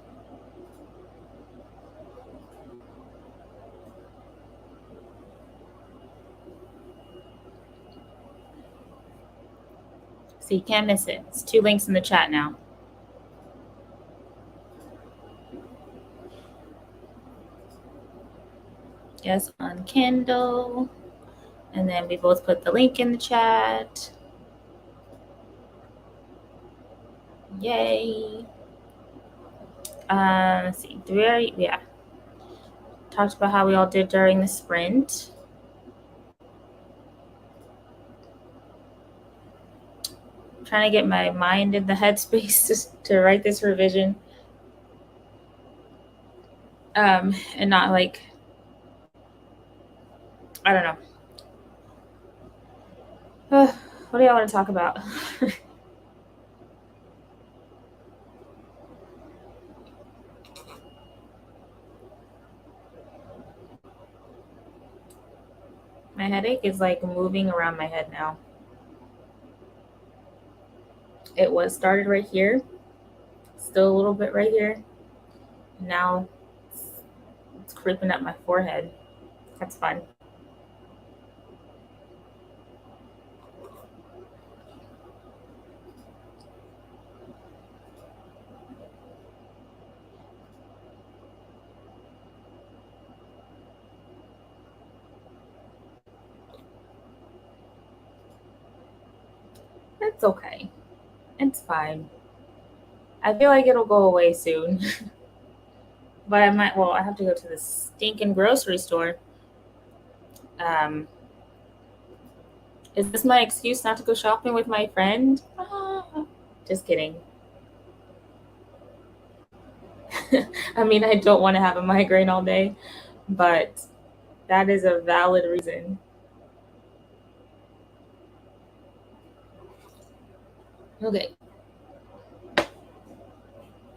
So you can't miss it. It's 2 links in the chat now. Yes, on Kindle. And then we both put the link in the chat. Yay. Let's see. Yeah. Talked about how we all did during the sprint. I'm trying to get my mind in the headspace to write this revision. And not like, I don't know. What do y'all want to talk about? My headache is like moving around my head now. It was started right here, still a little bit right here. Now it's creeping up my forehead. That's fun. It's okay. It's fine. I feel like it'll go away soon. But I might, well, I have to go to the stinking grocery store. Um, is this my excuse not to go shopping with my friend? Ah, just kidding. I mean, I don't want to have a migraine all day, but that is a valid reason. Okay,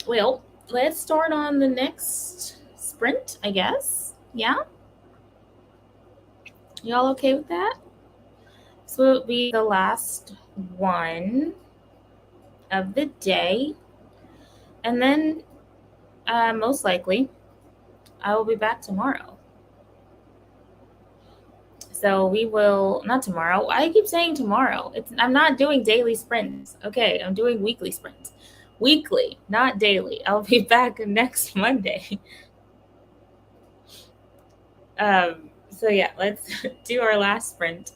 well, let's start on the next sprint, I guess. Yeah, y'all okay with that? So it'll be the last one of the day, and then most likely I will be back tomorrow. So we will not tomorrow. I keep saying tomorrow. I'm not doing daily sprints. Okay, I'm doing weekly sprints. Weekly, not daily. I'll be back next Monday. So yeah, let's do our last sprint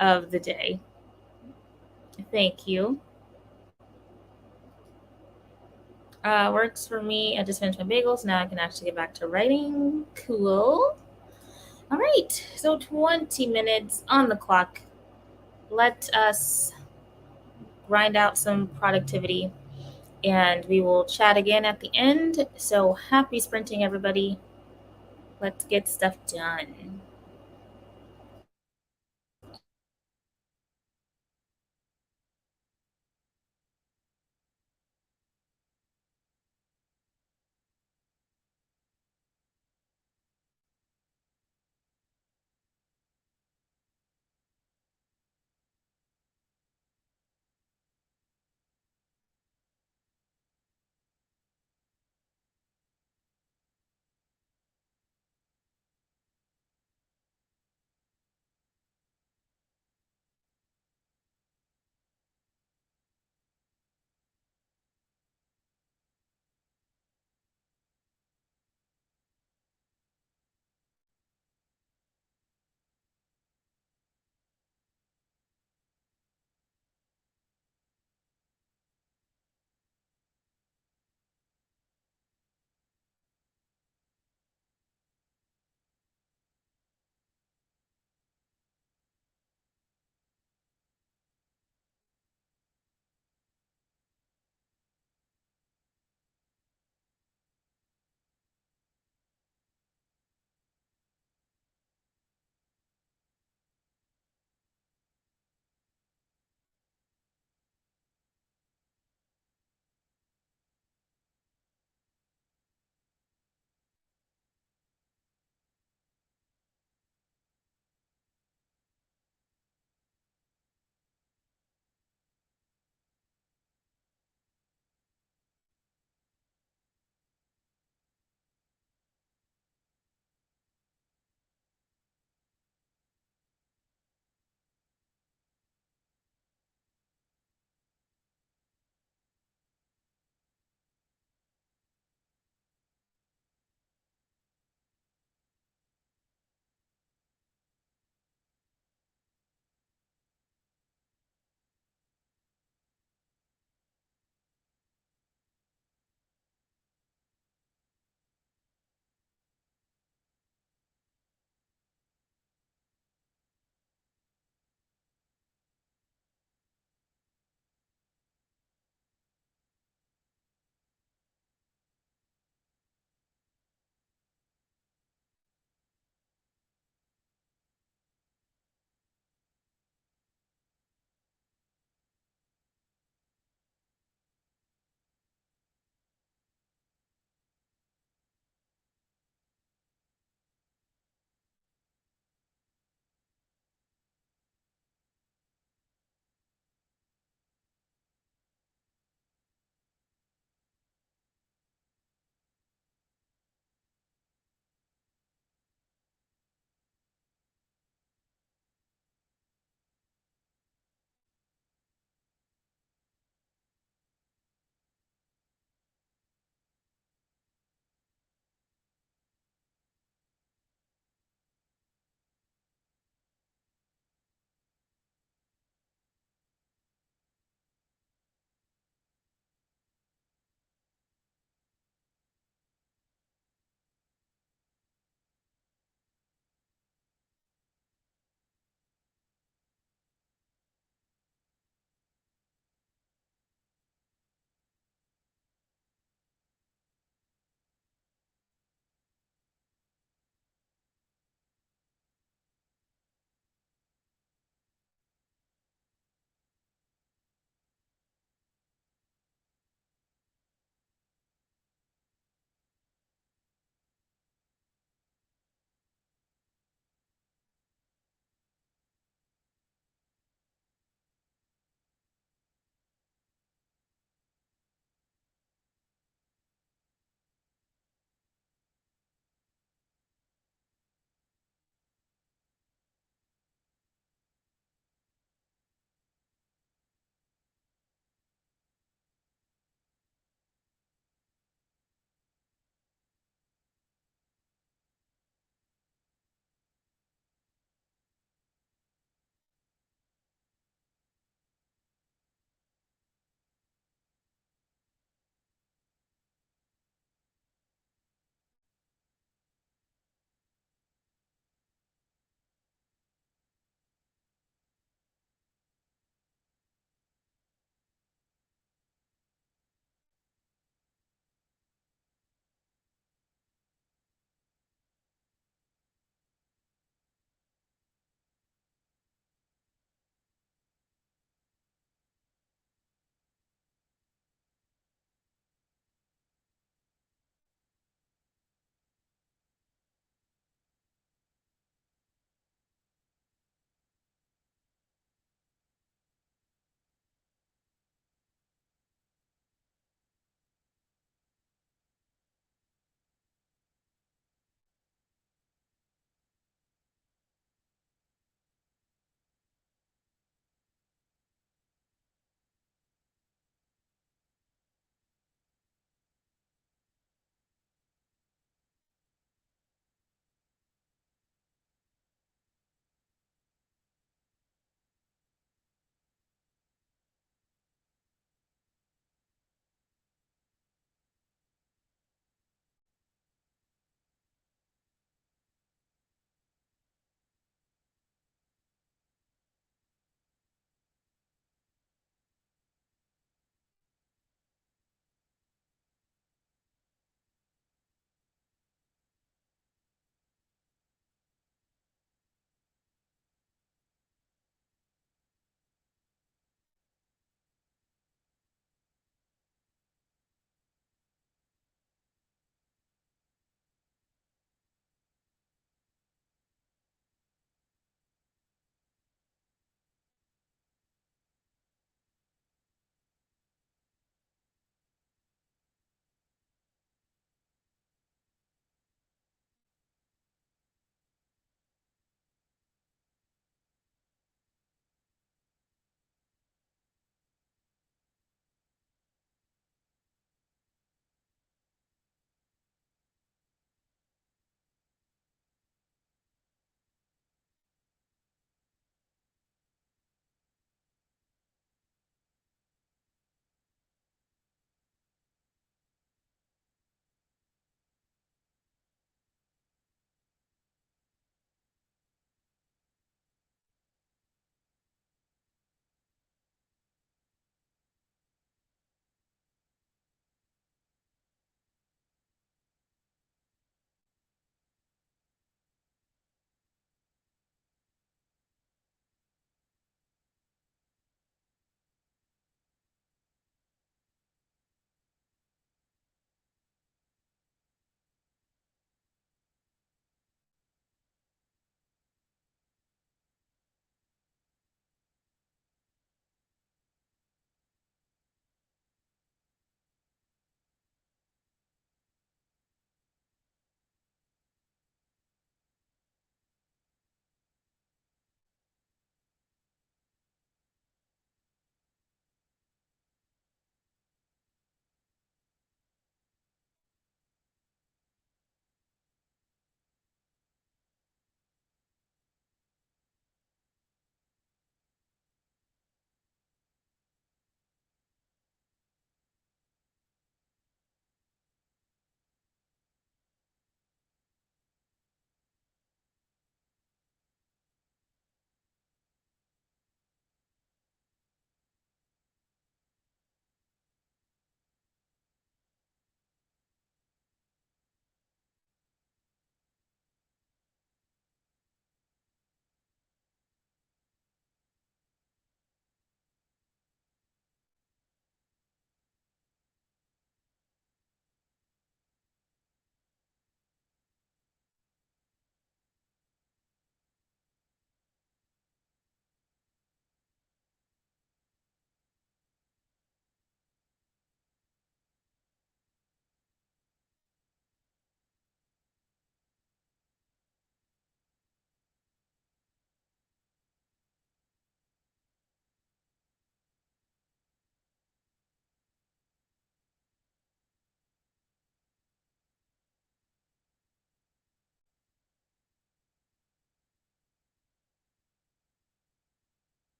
of the day. Thank you. Works for me. I just finished my bagels. Now I can actually get back to writing. Cool. All right. So 20 minutes on the clock. Let us grind out some productivity and we will chat again at the end. So happy sprinting, everybody. Let's get stuff done.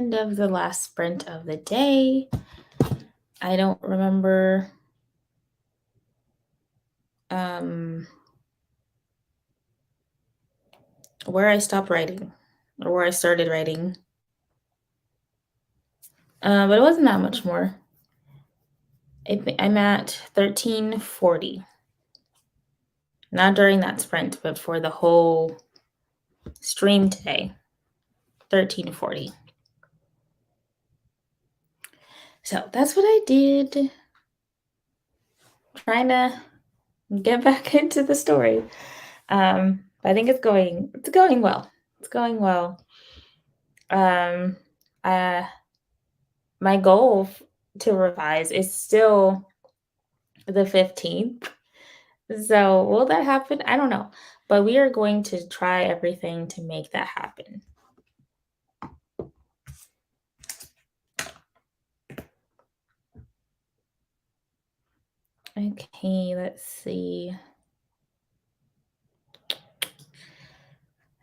end of the last sprint of the day. I don't remember where I stopped writing or where I started writing. But it wasn't that much more. I'm at 1340. Not during that sprint, but for the whole stream today. 1340. So that's what I did. Trying to get back into the story. I think it's going well. It's going well. Um, uh, my goal to revise is still the 15th. So will that happen? I don't know. But we are going to try everything to make that happen. Okay, let's see.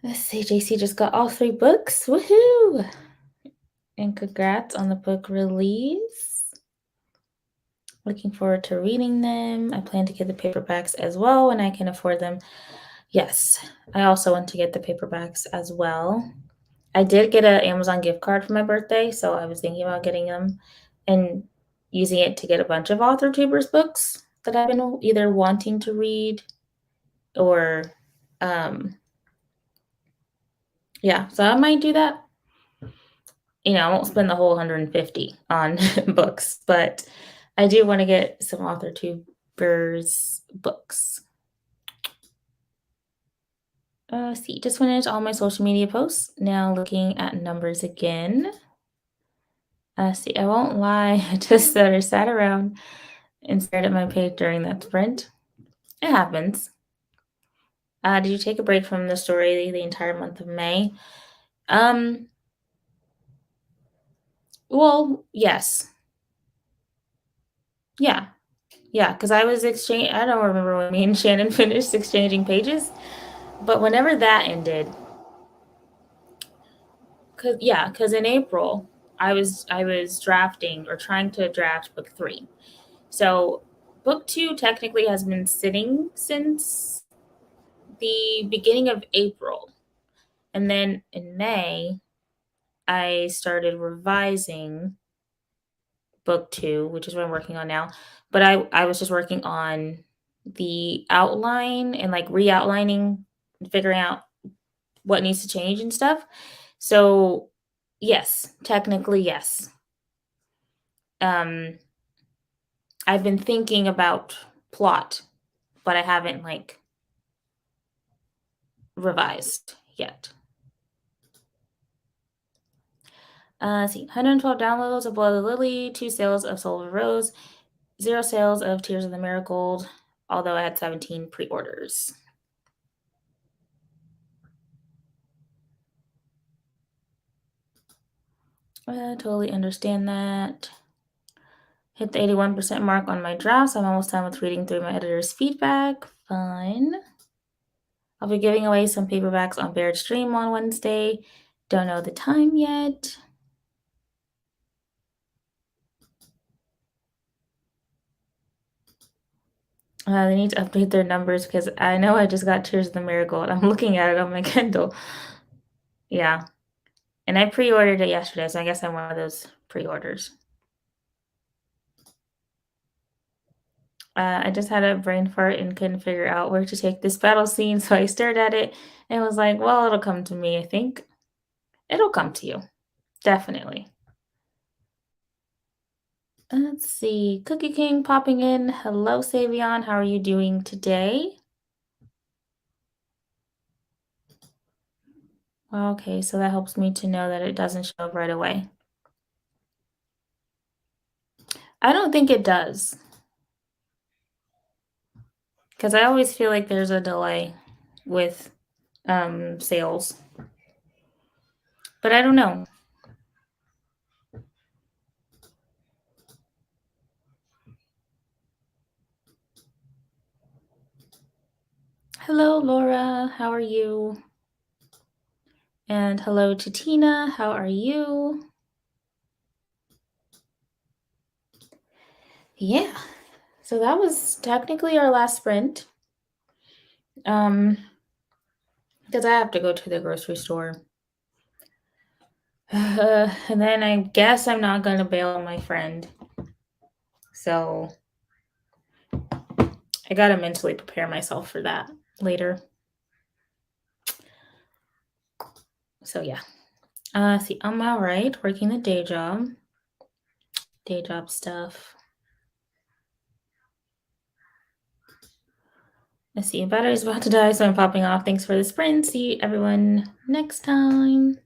JC just got all 3 books. Woohoo! And congrats on the book release. Looking forward to reading them. I plan to get the paperbacks as well when I can afford them. Yes, I also want to get the paperbacks as well. I did get an Amazon gift card for my birthday, so I was thinking about getting them and using it to get a bunch of author tubers books that I've been either wanting to read or yeah, so I might do that. I won't spend the whole 150 on books, but I do want to get some author tubers books. See, just finished all my social media posts. Now looking at numbers again. See, I won't lie, I just sat around and stared at my page during that sprint. It happens. Did you take a break from the story the entire month of May? Well, yes. Yeah. Yeah, because I don't remember when me and Shannon finished exchanging pages, but whenever that ended, because in April, I was drafting or trying to draft book 3. So book 2 technically has been sitting since the beginning of April. And then in May, I started revising book 2, which is what I'm working on now. But I was just working on the outline and like re-outlining and figuring out what needs to change and stuff. So yes, technically yes. I've been thinking about plot, but I haven't like revised yet. See, 112 downloads of Blood of the Lily, 2 sales of Soul of a Rose, 0 sales of Tears of the Marigold, although I had 17 pre-orders. I totally understand that. Hit the 81% mark on my drafts. I'm almost done with reading through my editor's feedback. Fun. I'll be giving away some paperbacks on Baird Stream on Wednesday. Don't know the time yet. They need to update their numbers because I know I just got Tears of the Marigold. I'm looking at it on my Kindle. Yeah. And I pre-ordered it yesterday, so I guess I'm one of those pre-orders. I just had a brain fart and couldn't figure out where to take this battle scene, so I stared at it and was like, well, it'll come to me, I think. It'll come to you. Definitely. Let's see. Cookie King popping in. Hello, Savion. How are you doing today? Okay, so that helps me to know that it doesn't show up right away. I don't think it does. Because I always feel like there's a delay with sales. But I don't know. Hello, Laura. How are you? And hello to Tina. How are you? Yeah. So that was technically our last sprint. Um, because I have to go to the grocery store. And then I guess I'm not gonna bail on my friend. So I gotta mentally prepare myself for that later. So yeah. See, I'm all right working the day job stuff. Let's see, battery's about to die, so I'm popping off. Thanks for the sprint. See everyone next time.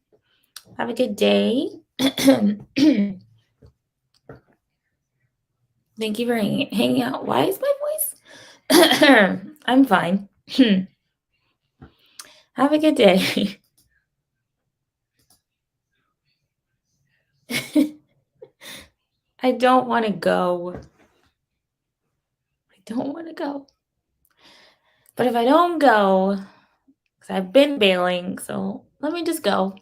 Have a good day. Thank you for hanging out. Why is my voice? I'm fine. Have a good day. I don't want to go. I don't want to go. But if I don't go, because I've been bailing, so let me just go.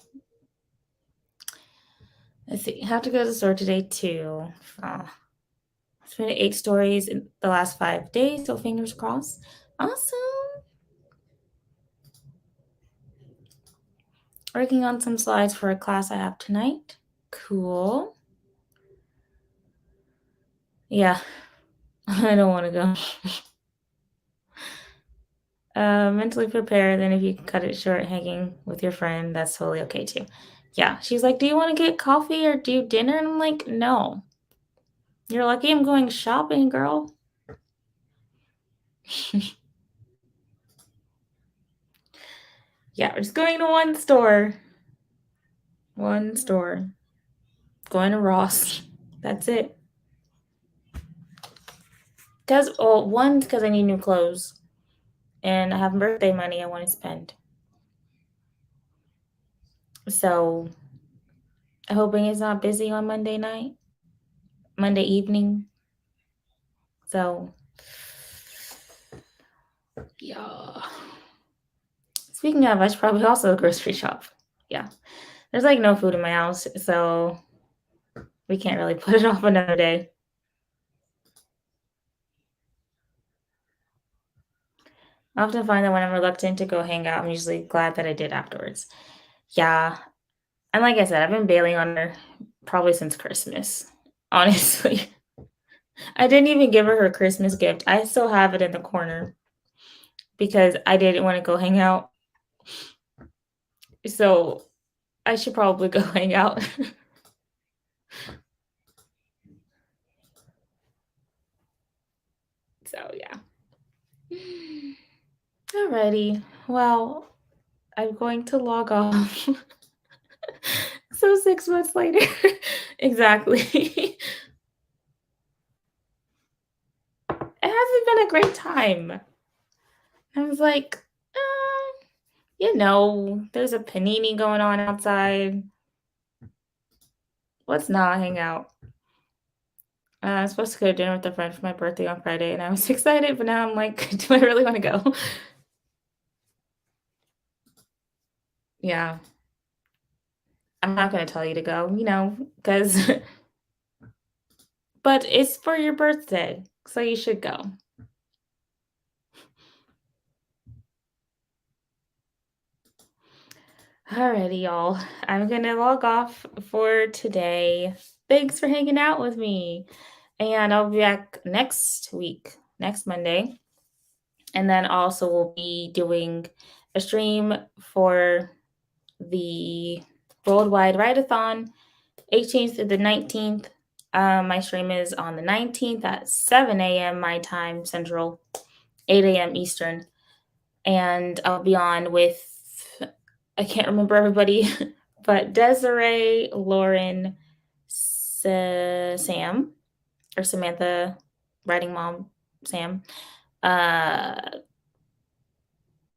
Let's see. I have to go to the store today too. It's been 8 stories in the last 5 days, so fingers crossed. Awesome. Working on some slides for a class I have tonight. Cool. Yeah, I don't want to go. Mentally prepared, then if you cut it short hanging with your friend, that's totally okay too. Yeah, she's like, do you want to get coffee or do dinner? And I'm like, no. You're lucky I'm going shopping, girl. Yeah, we're just going to one store. One store. Going to Ross. That's it. Because, well, one, because I need new clothes. And I have birthday money I want to spend. So, hoping it's not busy on Monday evening. So, yeah. Speaking of, I should probably also grocery shop. Yeah. There's like no food in my house, so we can't really put it off another day. I often find that when I'm reluctant to go hang out, I'm usually glad that I did afterwards. Yeah. And like I said, I've been bailing on her probably since Christmas. Honestly. I didn't even give her Christmas gift. I still have it in the corner because I didn't want to go hang out. So I should probably go hang out. So yeah. Alrighty. Well, I'm going to log off. So 6 months later. Exactly. It hasn't been a great time. I was like, there's a panini going on outside. Let's not hang out. I was supposed to go to dinner with a friend for my birthday on Friday, and I was excited, but now I'm like, do I really want to go? Yeah. I'm not going to tell you to go, because, but it's for your birthday, so you should go. Alrighty, y'all. I'm gonna log off for today. Thanks for hanging out with me. And I'll be back next week, next Monday. And then also we'll be doing a stream for the Worldwide Write-a-thon, 18th to the 19th. My stream is on the 19th at 7 a.m. my time, Central, 8 a.m. Eastern. And I'll be on with, I can't remember everybody, but Desiree, Lauren, Sam, or Samantha, writing mom, Sam,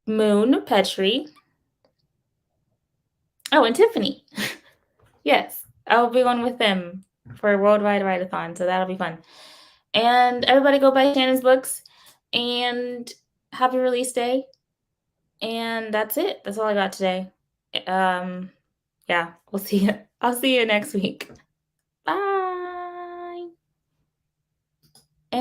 Moon, Petri. Oh, and Tiffany. Yes, I'll be on with them for Worldwide Write-a-thon, so that'll be fun. And everybody go buy Shannon's books, and happy release day. And that's it. That's all I got today. Yeah, we'll see you. I'll see you next week. Bye.